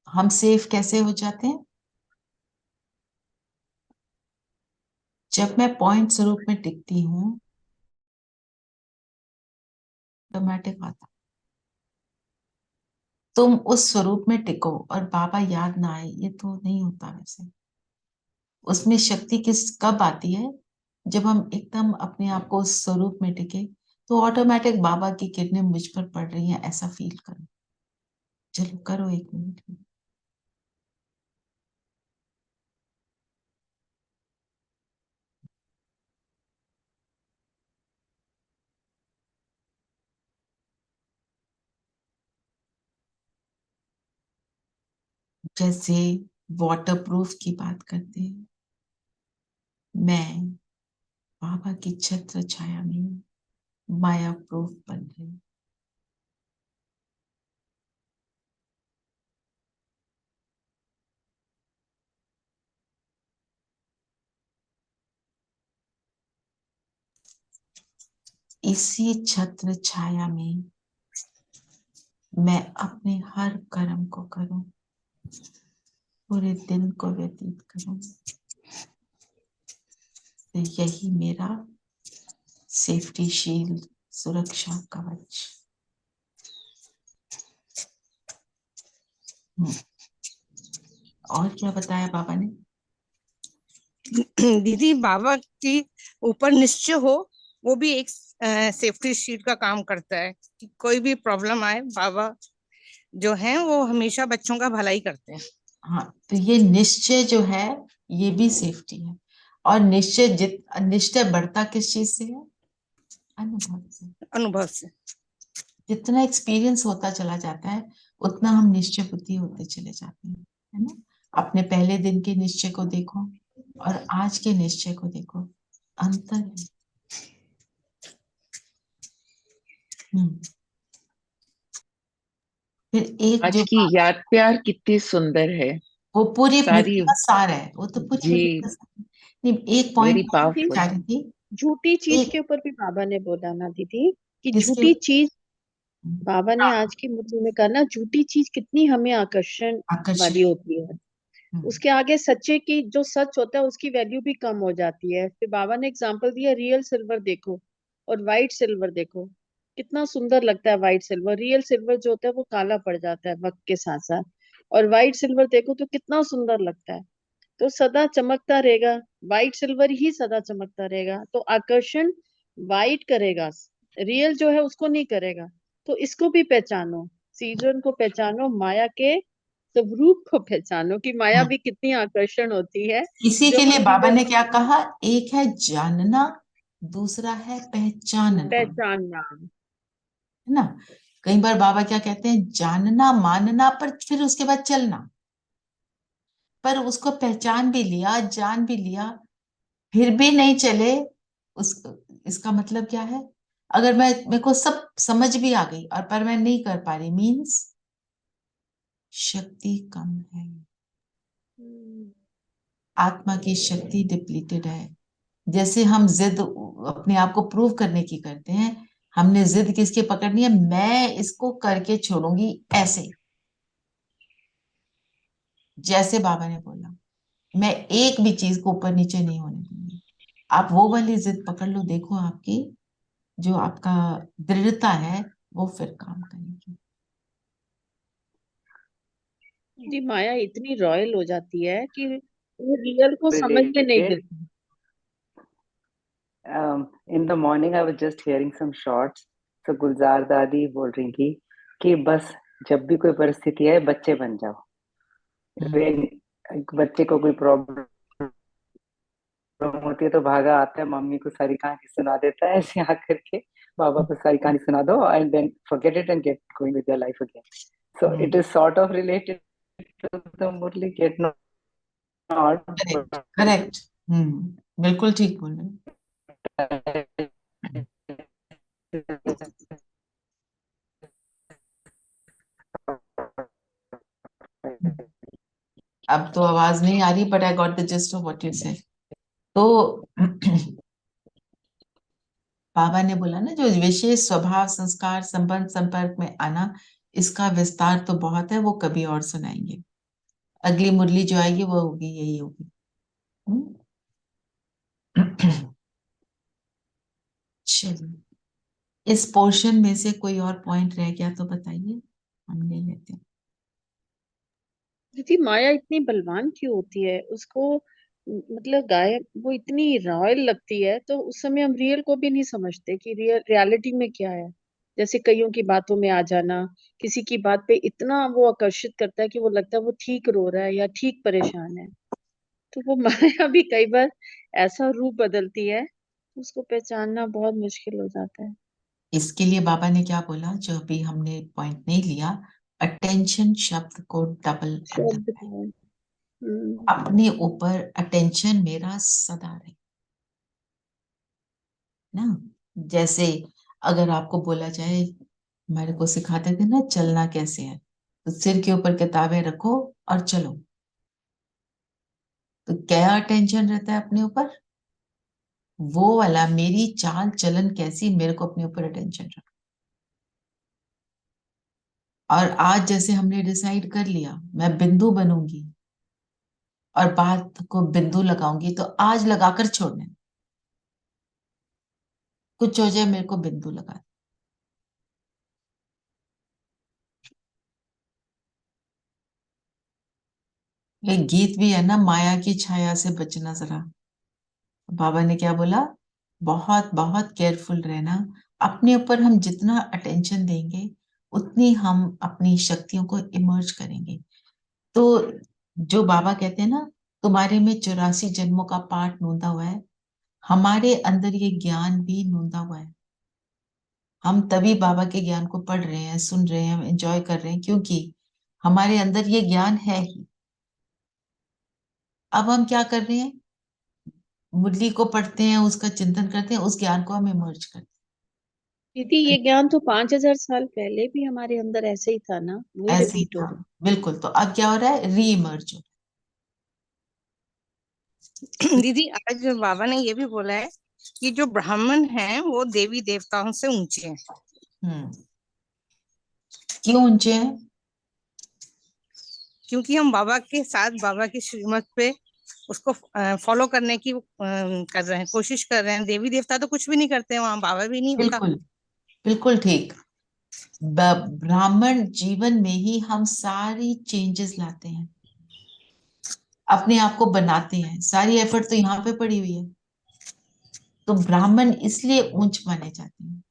हम सेफ कैसे हो जाते हैं? जब मैं पॉइंट स्वरूप में टिकती हूँ, ऑटोमेटिक आता, तुम उस स्वरूप में टिको और बाबा याद ना आए, ये तो नहीं होता वैसे। उसमें शक्ति कब आती है? जब हम एकदम अपने आप को उस स्वरूप में टिके, तो ऑटोमेटिक बाबा की किरणें मुझ पर पड़ रही हैं, ऐसा फील करो। चलो करो 1 मिनट। जैसे वाटरप्रूफ की बात करते हैं, मैं बाबा की छत्र छाया में माया प्रूफ बन रही। इसी छत्र छाया में मैं अपने हर कर्म को करूं, पूरे दिन को व्यतीत करूं। तो यही मेरा सेफ्टी शील्ड, सुरक्षा कवच। और क्या बताया बाबा ने? दीदी बाबा की ऊपर निश्चय हो, वो भी एक सेफ्टी शीट का काम करता है कि कोई भी प्रॉब्लम आए, बाबा जो है वो हमेशा बच्चों का भलाई करते हैं। हाँ, तो ये निश्चय जो है, ये भी सेफ्टी है। और निश्चय बढ़ता किस चीज से है? अनुभव से। अनुभव से। जितना एक्सपीरियंस होता चला जाता है, उतना हम निश्चय बुद्धि होते चले जाते हैं, है ना? अपने पहले दिन के निश्चय को देखो और आज के निश्चय को देखो, अंतर है। फिर एक आज जो की याद प्यार कितनी सुंदर है, वो पूरी सारी। मुद्दा सार है, वो तो पूरी जी, मुद्दा सार है। नहीं, एक वेरी पॉइंट पावरफुल। जा रही थी। झूठी चीज एक के ऊपर भी बाबा ने बोला ना दीदी, कि किसके? झूठी चीज, बाबा ने हाँ, आज की मुद्दे में कहा ना, झूठी चीज कितनी हमें आकर्षण आकर्षण। वाली होती है, उसके आगे सच्चे की, जो सच होता है उसकी वैल्यू भी कम हो जाती है। फिर बाबा ने एग्जांपल दिया, रियल सिल्वर देखो और वाइट सिल्वर देखो, कितना सुंदर लगता है वाइट सिल्वर। रियल सिल्वर जो होता है वो काला पड़ जाता है वक्त के साथ साथ, और वाइट सिल्वर देखो तो कितना सुंदर लगता है, तो सदा चमकता रहेगा, वाइट सिल्वर ही सदा चमकता रहेगा। तो आकर्षण वाइट करेगा, रियल जो है उसको नहीं करेगा। तो इसको भी पहचानो, सीजन को पहचानो, माया के स्वरूप को पहचानो कि माया भी कितनी आकर्षण होती है। इसी जो के लिए हम बाबा रियल ने क्या कहा? एक है जानना, दूसरा है पहचानना, पहचानना। है ना? कई बार बाबा क्या कहते हैं? जानना मानना, पर फिर उसके बाद चलना। पर उसको पहचान भी लिया, जान भी लिया, फिर भी नहीं चले, उस इसका मतलब क्या है? अगर मेरे को सब समझ भी आ गई और पर मैं नहीं कर पा रही, मीन्स शक्ति कम है, आत्मा की शक्ति डिप्लीटेड है। जैसे हम जिद अपने आप को प्रूव करने की करते हैं, हमने जिद किसकी पकड़नी है, मैं इसको करके छोड़ूंगी ऐसे, जैसे बाबा ने बोला, मैं एक भी चीज को ऊपर नीचे नहीं होने दूंगी। आप वो वाली जिद पकड़ लो, देखो आपकी जो आपका दृढ़ता है वो फिर काम करेगी। जी माया इतनी रॉयल हो जाती है कि वो रियल को समझने नहीं Related. देती। In the morning I was just hearing some shots. So गुलजार दादी बोल रही थी कि बस जब भी कोई परिस्थिति है बच्चे बन जाओ। बच्चे को कोई प्रॉब्लम होती है तो भागा आता है, मम्मी को सारी कहानी सुना देता है, ऐसे आकर के बाबा को सारी कहानी सुना दो and then forget it and get going with your life again. So it is sort of related to the Murli, get not. Correct correct, बिल्कुल ठीक बोल रहे हो। अब तो आवाज नहीं आ रही, but I got the gist of what you से। तो बाबा ने बोला ना, जो विशेष स्वभाव संस्कार संबंध संपर्क में आना, इसका विस्तार तो बहुत है, वो कभी और सुनाएंगे। अगली मुरली जो आएगी वो होगी, यही होगी। चलिए, इस पोर्शन में से कोई और पॉइंट रह गया तो बताइए, हम ले लेते हैं। दीदी माया इतनी बलवान क्यों होती है? उसको मतलब गाय वो इतनी रॉयल लगती है, तो उस समय हम रियल को भी नहीं समझते कि रियलिटी में क्या है। जैसे कईयों की बातों में आ जाना, किसी की बात पे इतना वो आकर्षित करता है कि वो लगता है वो ठीक रो रहा है या ठीक परेशान है। तो वो माया भी कई बार ऐसा रूप बदलती है, उसको पहचानना बहुत मुश्किल हो जाता है। इसके लिए बाबा ने क्या बोला, जो अभी हमने पॉइंट नहीं लिया, अटेंशन शब्द को डबल शब्द को अपने ऊपर अटेंशन मेरा सदा रहे ना। जैसे अगर आपको बोला जाए, मेरे को सिखाते थे ना चलना कैसे है, तो सिर के ऊपर किताबें रखो और चलो, तो क्या अटेंशन रहता है अपने ऊपर, वो वाला मेरी चाल चलन कैसी, मेरे को अपने ऊपर अटेंशन रखना। और आज जैसे हमने डिसाइड कर लिया, मैं बिंदु बनूंगी और बात को बिंदु लगाऊंगी, तो आज लगाकर छोड़ना, कुछ हो जाए मेरे को बिंदु लगा। एक गीत भी है ना, माया की छाया से बचना जरा। बाबा ने क्या बोला, बहुत बहुत केयरफुल रहना। अपने ऊपर हम जितना अटेंशन देंगे, उतनी हम अपनी शक्तियों को इमर्ज करेंगे। तो जो बाबा कहते हैं ना, तुम्हारे में 84 जन्मों का पाठ नोंदा हुआ है, हमारे अंदर ये ज्ञान भी नोंदा हुआ है। हम तभी बाबा के ज्ञान को पढ़ रहे हैं, सुन रहे हैं, एंजॉय कर रहे हैं, क्योंकि हमारे अंदर ये ज्ञान है ही। अब हम क्या कर रहे हैं, मुरली को पढ़ते हैं, उसका चिंतन करते हैं, उस ज्ञान को हम इमर्ज करते दीदी ये ज्ञान तो 5000 साल पहले भी हमारे अंदर ऐसे ही था ना, वही हैं। ऐसे ही रिपीट हो था, रहा है। बिल्कुल। तो अब क्या हो रहा है, री इमर्ज हो दीदी आज बाबा ने ये भी बोला है कि जो ब्राह्मण हैं वो देवी देवताओं से ऊंचे हैं। रहा है। क्यों ऊंचे हैं? क्योंकि हम बाबा के साथ बाबा की श्रीमत पे उसको फॉलो करने की कर रहे हैं, कोशिश कर रहे हैं। देवी देवता तो कुछ भी नहीं करते हैं, वहां बाबा भी नहीं होता। बिल्कुल बिल्कुल ठीक। ब्राह्मण जीवन में ही हम सारी चेंजेस लाते हैं, अपने आप को बनाते हैं, सारी एफर्ट तो यहाँ पे पड़ी हुई है। तो ब्राह्मण इसलिए ऊंच माने जाते हैं।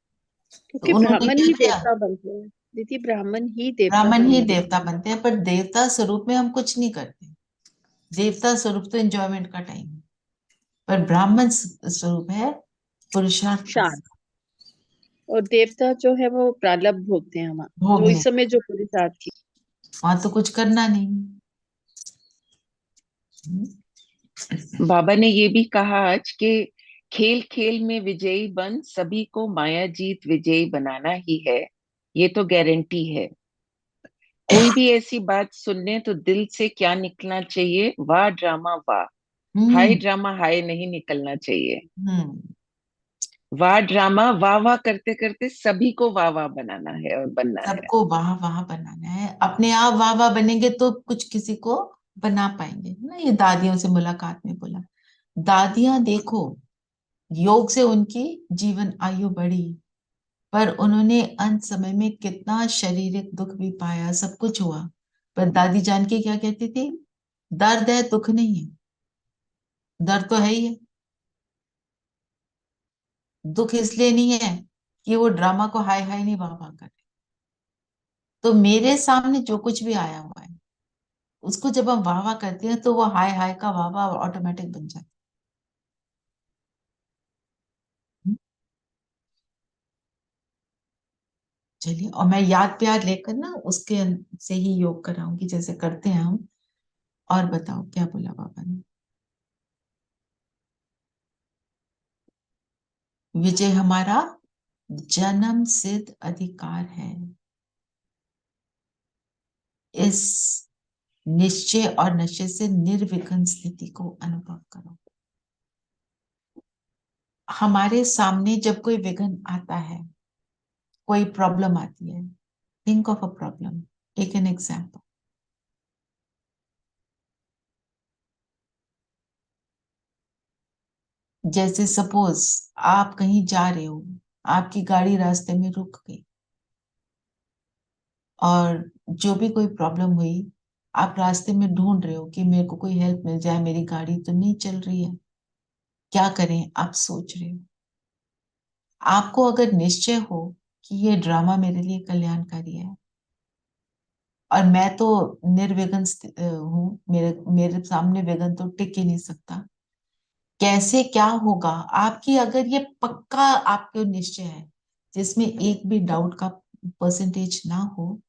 तो क्योंकि उन्होंने ब्राह्मण क्या ही किया, देवता बनते हैं दीदी, ब्राह्मण ही देवता ब्राह्मण ही बनने देवता लगते हैं। बनते हैं, पर देवता स्वरूप में हम कुछ नहीं करते। देवता स्वरूप तो एंजॉयमेंट का टाइम है, पर ब्राह्मण स्वरूप है पुरुषार्थ का, शांत। और देवता जो है वो प्रारब्ध भोगते हैं हमारा, जो भोगने इस समय का। जो पुरुषार्थ की। वहां तो कुछ करना नहीं। बाबा ने ये भी कहा आज कि खेल खेल में विजयी बन, सभी को माया जीत विजयी बनाना ही है, ये तो गारंटी है। कोई भी ऐसी बात सुनने तो दिल से क्या निकलना चाहिए, वाह ड्रामा वाह। हाई ड्रामा हाई नहीं निकलना चाहिए। हम्म वाह ड्रामा वाह वाह करते करते सभी को वाह वाह बनाना है और बनना है। सबको वाह वाह बनाना है, अपने आप वाह वाह बनेंगे तो कुछ किसी को बना पाएंगे ना। ये दादियों से मुलाकात में बोला, दादियां देखो, योग से उनकी जीवन आयु बढ़ी, पर उन्होंने अंत समय में कितना शारीरिक दुख भी पाया, सब कुछ हुआ, पर दादी जान के क्या कहती थी, दर्द है दुख नहीं है, दर्द तो है ही है, दुख इसलिए नहीं है कि वो ड्रामा को हाय हाय नहीं वाह वाह करे। तो मेरे सामने जो कुछ भी आया हुआ है उसको जब हम वाह वाह करते हैं तो वो हाय हाय का वाह वाह ऑटोमेटिक बन जाता है। चलिए, और मैं याद प्यार लेकर ना उसके से ही योग कराऊंगी जैसे करते हैं हम। और बताओ क्या बोला बाबा ने। विजय हमारा जन्म सिद्ध अधिकार है, इस निश्चय और नशे से निर्विघ्न स्थिति को अनुभव करो। हमारे सामने जब कोई विघ्न आता है, कोई प्रॉब्लम आती है, think of a problem, take an example. जैसे सपोज आप कहीं जा रहे हो, आपकी गाड़ी रास्ते में रुक गई, और जो भी कोई प्रॉब्लम हुई, आप रास्ते में ढूंढ रहे हो कि मेरे को कोई हेल्प मिल जाए, मेरी गाड़ी तो नहीं चल रही है, क्या करें आप सोच रहे हो। आपको अगर निश्चय हो कि ये ड्रामा मेरे लिए कल्याणकारी है और मैं तो निर्विघ्न हूं, मेरे मेरे सामने विघ्न तो टिक ही नहीं सकता, कैसे क्या होगा, आपकी अगर ये पक्का आपको निश्चय है जिसमें एक भी डाउट का परसेंटेज ना हो,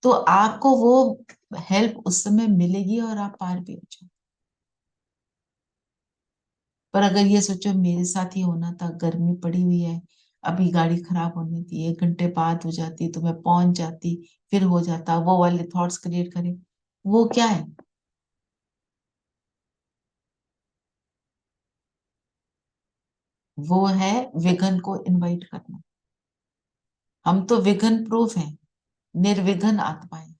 तो आपको वो हेल्प उस समय मिलेगी और आप पार भी हो जाओ। पर अगर ये सोचो मेरे साथ ही होना था, गर्मी पड़ी हुई है, अभी गाड़ी खराब होनी थी, 1 घंटे बाद हो जाती तो मैं पहुंच जाती, फिर हो जाता, वो वाले थॉट्स क्रिएट करें, वो क्या है, वो है विघन को इनवाइट करना। हम तो विघन प्रूफ हैं, निर्विघन आत्माएं।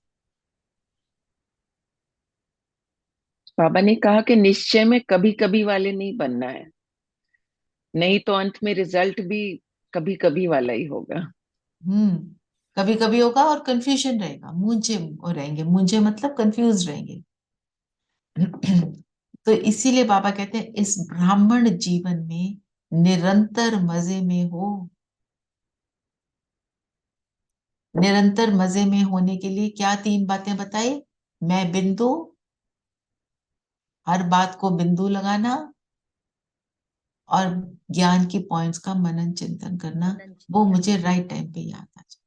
बाबा ने कहा कि निश्चय में कभी कभी वाले नहीं बनना है, नहीं तो अंत में रिजल्ट भी कभी कभी वाला ही होगा। कभी कभी होगा और कंफ्यूजन रहेगा, मुझे रहेंगे, मुझे मतलब कंफ्यूज रहेंगे। तो इसीलिए बाबा कहते हैं इस ब्राह्मण जीवन में निरंतर मजे में हो। निरंतर मजे में होने के लिए क्या 3 बातें बताई, मैं बिंदु, हर बात को बिंदु लगाना, और ज्ञान की पॉइंट्स का मनन चिंतन करना, वो मुझे राइट टाइम पे याद आ जाए।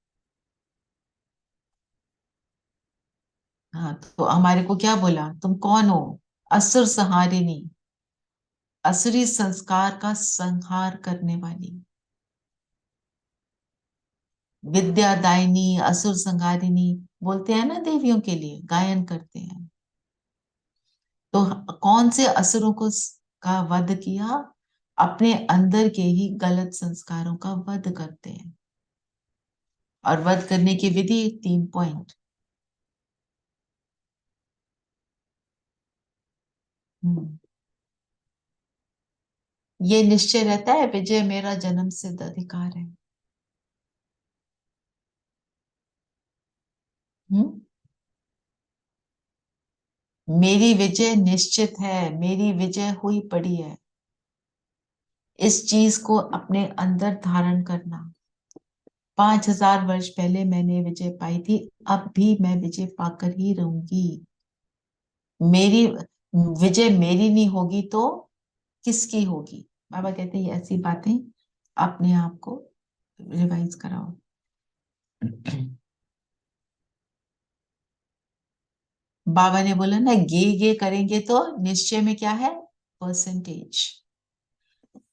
हाँ, तो हमारे को क्या बोला, तुम कौन हो, असुर संहारिणी, असुरी संस्कार का संहार करने वाली, विद्यादायिनी, असुर संहारिणी बोलते हैं ना, देवियों के लिए गायन करते हैं। तो कौन से असुरों को का वध किया, अपने अंदर के ही गलत संस्कारों का वध करते हैं। और वध करने की विधि 3 पॉइंट। ये निश्चय रहता है, विजय मेरा जन्म सिद्ध अधिकार है। मेरी विजय निश्चित है, मेरी विजय हुई पड़ी है। इस चीज को अपने अंदर धारण करना। 5000 वर्ष पहले मैंने विजय पाई थी, अब भी मैं विजय पाकर ही रहूंगी। मेरी विजय मेरी नहीं होगी तो किसकी होगी। बाबा कहते हैं ऐसी बातें अपने आप को रिवाइज कराओ। बाबा ने बोला ना, गे करेंगे तो निश्चय में क्या है, परसेंटेज।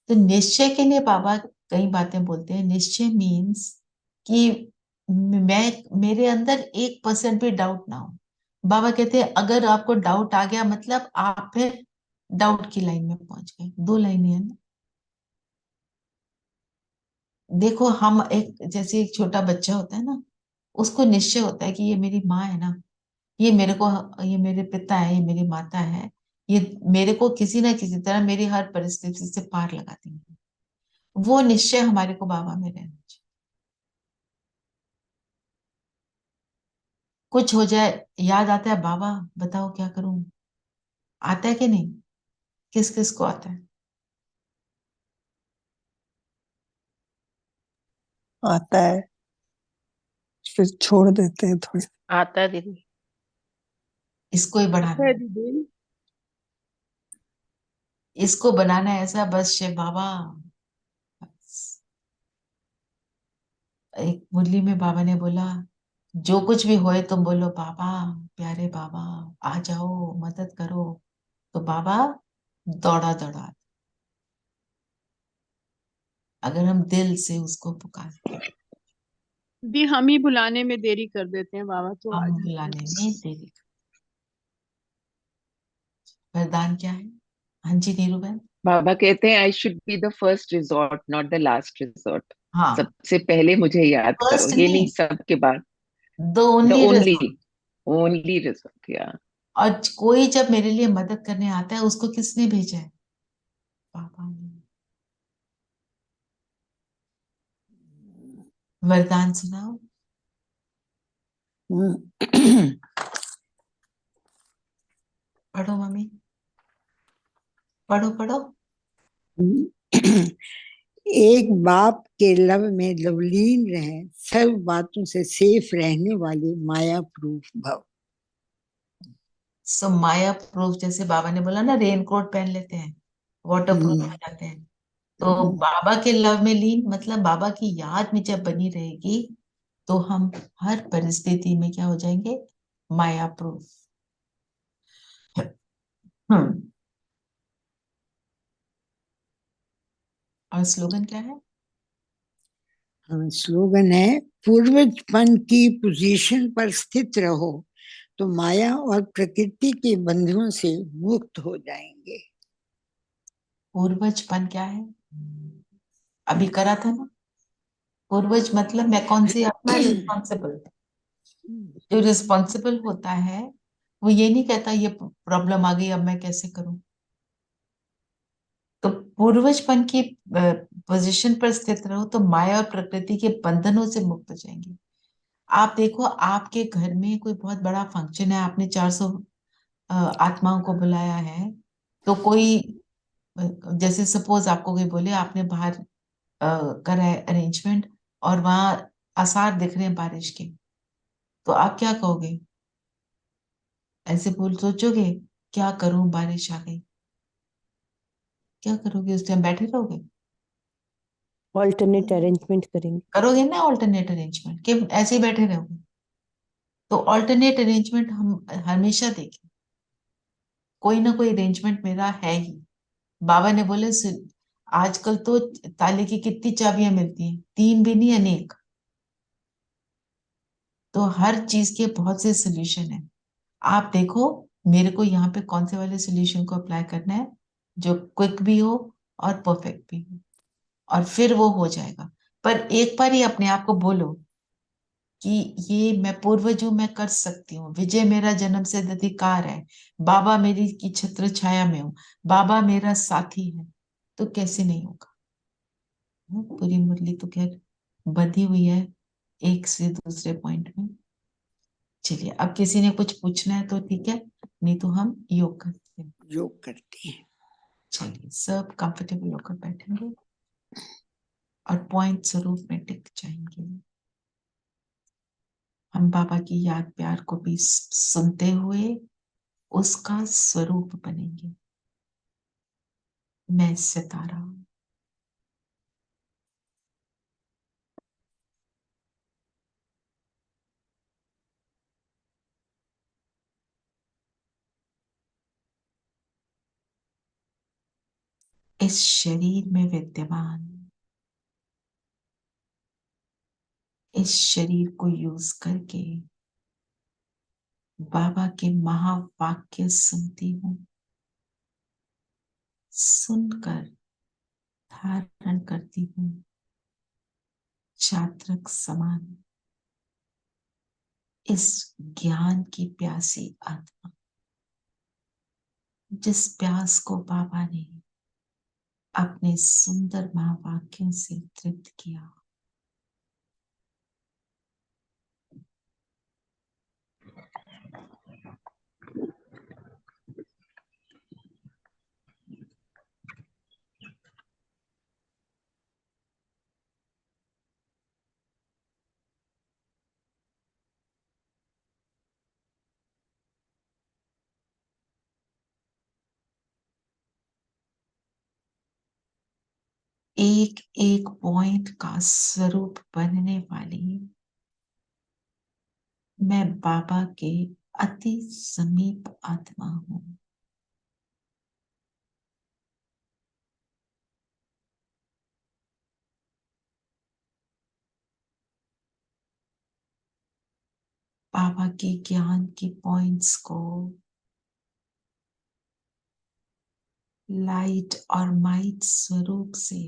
तो निश्चय के लिए बाबा कई बातें बोलते हैं। निश्चय मीन्स कि मैं, मेरे अंदर 1% भी डाउट ना हो। बाबा कहते हैं अगर आपको डाउट आ गया मतलब आप फिर डाउट की लाइन में पहुंच गए। 2 लाइनें है ना। देखो हम एक, जैसे एक छोटा बच्चा होता है ना, उसको निश्चय होता है कि ये मेरी माँ है ना, ये मेरे को, ये मेरे पिता है, ये मेरी माता है, ये मेरे को किसी ना किसी तरह मेरी हर परिस्थिति से पार लगा देंगे। वो निश्चय हमारे को बाबा में रहना चाहिए। कुछ हो जाए, याद आता है बाबा बताओ क्या करूं, आता है कि नहीं? किस किस को आता है? आता है, फिर छोड़ देते हैं थोड़े। आता है दीदी। इसको ही बढ़ाना है है, दीदी। इसको बनाना है ऐसा, बस शिव बाबा। बस। एक मुरली में बाबा ने बोला, जो कुछ भी होए तुम बोलो बाबा, प्यारे बाबा आ जाओ मदद करो। तो बाबा दौड़ा दौड़ा, अगर हम दिल से उसको पुकार, दी हम ही बुलाने में देरी कर देते हैं, बाबा तो आ हम जाते बुलाने हैं। में देरी। वरदान क्या है? हाँ जी नीरू बहन। बाबा कहते हैं I should be the first resort not the last resort. हाँ, सबसे पहले मुझे याद करो, फर्स्ट ये नहीं, नहीं सबके बाद। The the only only, resort. Only resort या। और कोई जब मेरे लिए मदद करने आता है, उसको किसने भेजा है? पापा ने। वरदान सुनाओ। पढ़ो मम्मी, पढ़ो पढ़ो। एक बाप के लब में लवलीन रहे, सब बातों से सेफ रहने वाली माया प्रूफ भव। सो माया प्रूफ, जैसे बाबा ने बोला ना रेनकोट पहन लेते हैं, वाटर प्रूफ हो जाते हैं। तो बाबा के लव में लीन मतलब बाबा की याद में जब बनी रहेगी, तो हम हर परिस्थिति में क्या हो जाएंगे? माया प्रूफ। हम्म। और स्लोगन क्या है? स्लोगन है, पूर्वजपन की पोजीशन पर स्थित रहो तो माया और प्रकृति के बंधनों से मुक्त हो जाएंगे। पूर्वजपन क्या है? अभी करा था ना। पूर्वज मतलब मैं कौन सी, अपना रिस्पॉन्सिबल। जो रिस्पॉन्सिबल होता है, वो ये नहीं कहता ये प्रॉब्लम आ गई अब मैं कैसे करूं। तो पूर्वजपन की पोजीशन पर स्थित रहो तो माया और प्रकृति के बंधनों से मुक्त हो जाएंगे। आप देखो, आपके घर में कोई बहुत बड़ा फंक्शन है, आपने 400 आत्माओं को बुलाया है, तो कोई जैसे सपोज आपको कोई बोले आपने बाहर करा है अरेंजमेंट, और वहां आसार दिख रहे हैं बारिश के, तो आप क्या कहोगे? ऐसे बोल सोचोगे क्या करूं बारिश आ गई, क्या करोगे? उस टाइम बैठे रहोगे? ऑल्टरनेट अरेंजमेंट करेंगे। करोगे ना ऑल्टरनेट अरेंजमेंट, कि ऐसे ही बैठे रहोगे? तो ऑल्टरनेट अरेंजमेंट हम हमेशा देखें, कोई ना कोई अरेंजमेंट मेरा है ही। बाबा ने बोले आजकल तो ताले की कितनी चाबियां मिलती हैं, 3 भी नहीं, अनेक। तो हर चीज के बहुत से सोल्यूशन है। आप देखो मेरे को यहाँ पे कौन से वाले सोल्यूशन को अप्लाई करना है, जो क्विक भी हो और परफेक्ट भी हो, और फिर वो हो जाएगा। पर एक बार ही अपने आप को बोलो कि ये मैं पूर्वज हूं, मैं कर सकती हूँ, विजय मेरा जन्म सिद्ध अधिकार है, बाबा मेरी की छत्र छाया में हूँ, बाबा मेरा साथी है, तो कैसे नहीं होगा? पूरी मुरली तो खैर बंधी हुई है एक से दूसरे पॉइंट में। चलिए, अब किसी ने कुछ पूछना है तो ठीक है, नहीं तो हम योग करते हैं। योग करते हैं। चलिए, सब कंफर्टेबल होकर बैठेंगे और पॉइंट स्वरूप में टिक जाएंगे। हम बाबा की याद प्यार को भी सुनते हुए उसका स्वरूप बनेंगे। मैं सितारा हूं। इस शरीर में विद्यमान, इस शरीर को यूज करके बाबा के महावाक्य सुनती हूँ। सुनकर धारण करती हूँ चात्रक समान इस ज्ञान की प्यासी आत्मा, जिस प्यास को बाबा ने अपने सुंदर महावाक्यों से तृप्त किया। एक एक पॉइंट का स्वरूप बनने वाली मैं बाबा के अति समीप आत्मा हूँ। बाबा के ज्ञान की पॉइंट्स को लाइट और माइट स्वरूप से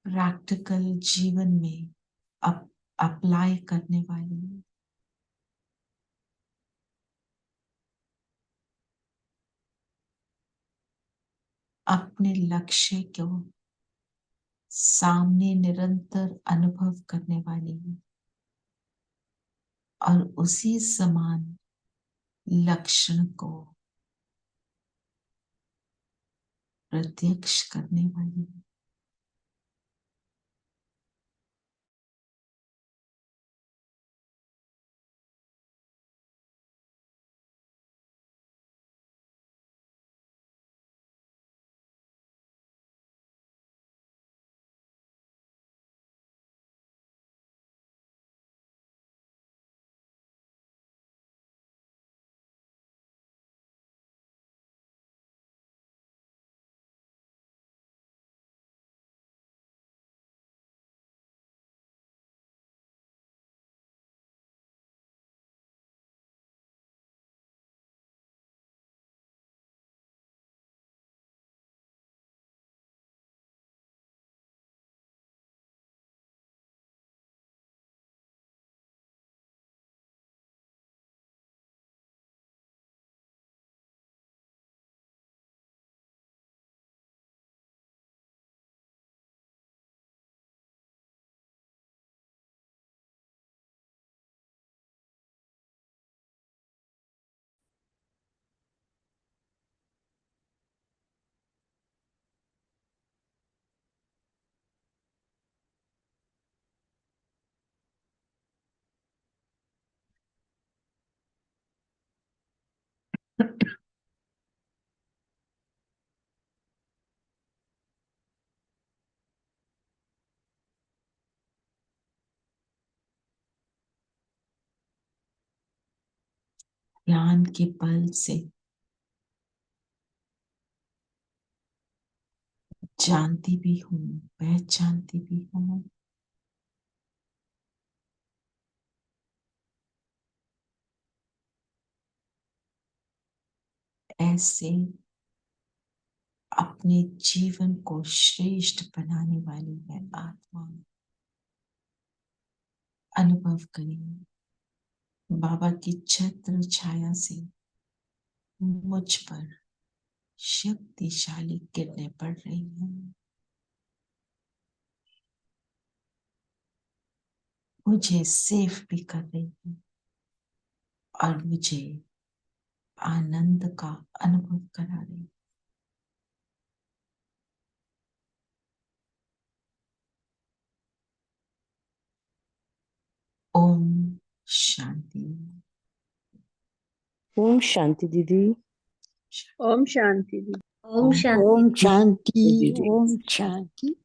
प्रैक्टिकल जीवन में अप्लाई करने वाली अपने लक्ष्य को सामने निरंतर अनुभव करने वाली और उसी समान लक्षण को प्रत्यक्ष करने वाली। ज्ञान के बल से जानती भी हूँ, पहचानती भी हूँ। ऐसे अपने जीवन को श्रेष्ठ बनाने वाली है आत्मा। अनुभव करें बाबा की छत्र छाया से मुझ पर शक्तिशाली किरणें पड़ रही हैं। मुझे सेफ भी कर रही है और मुझे आनंद का अनुभव करा रही है। ओम शांति। ओम शांति दीदी। ओम शांति दीदी। ओम शांति। ओम शांति। दीदी। ओम शांति।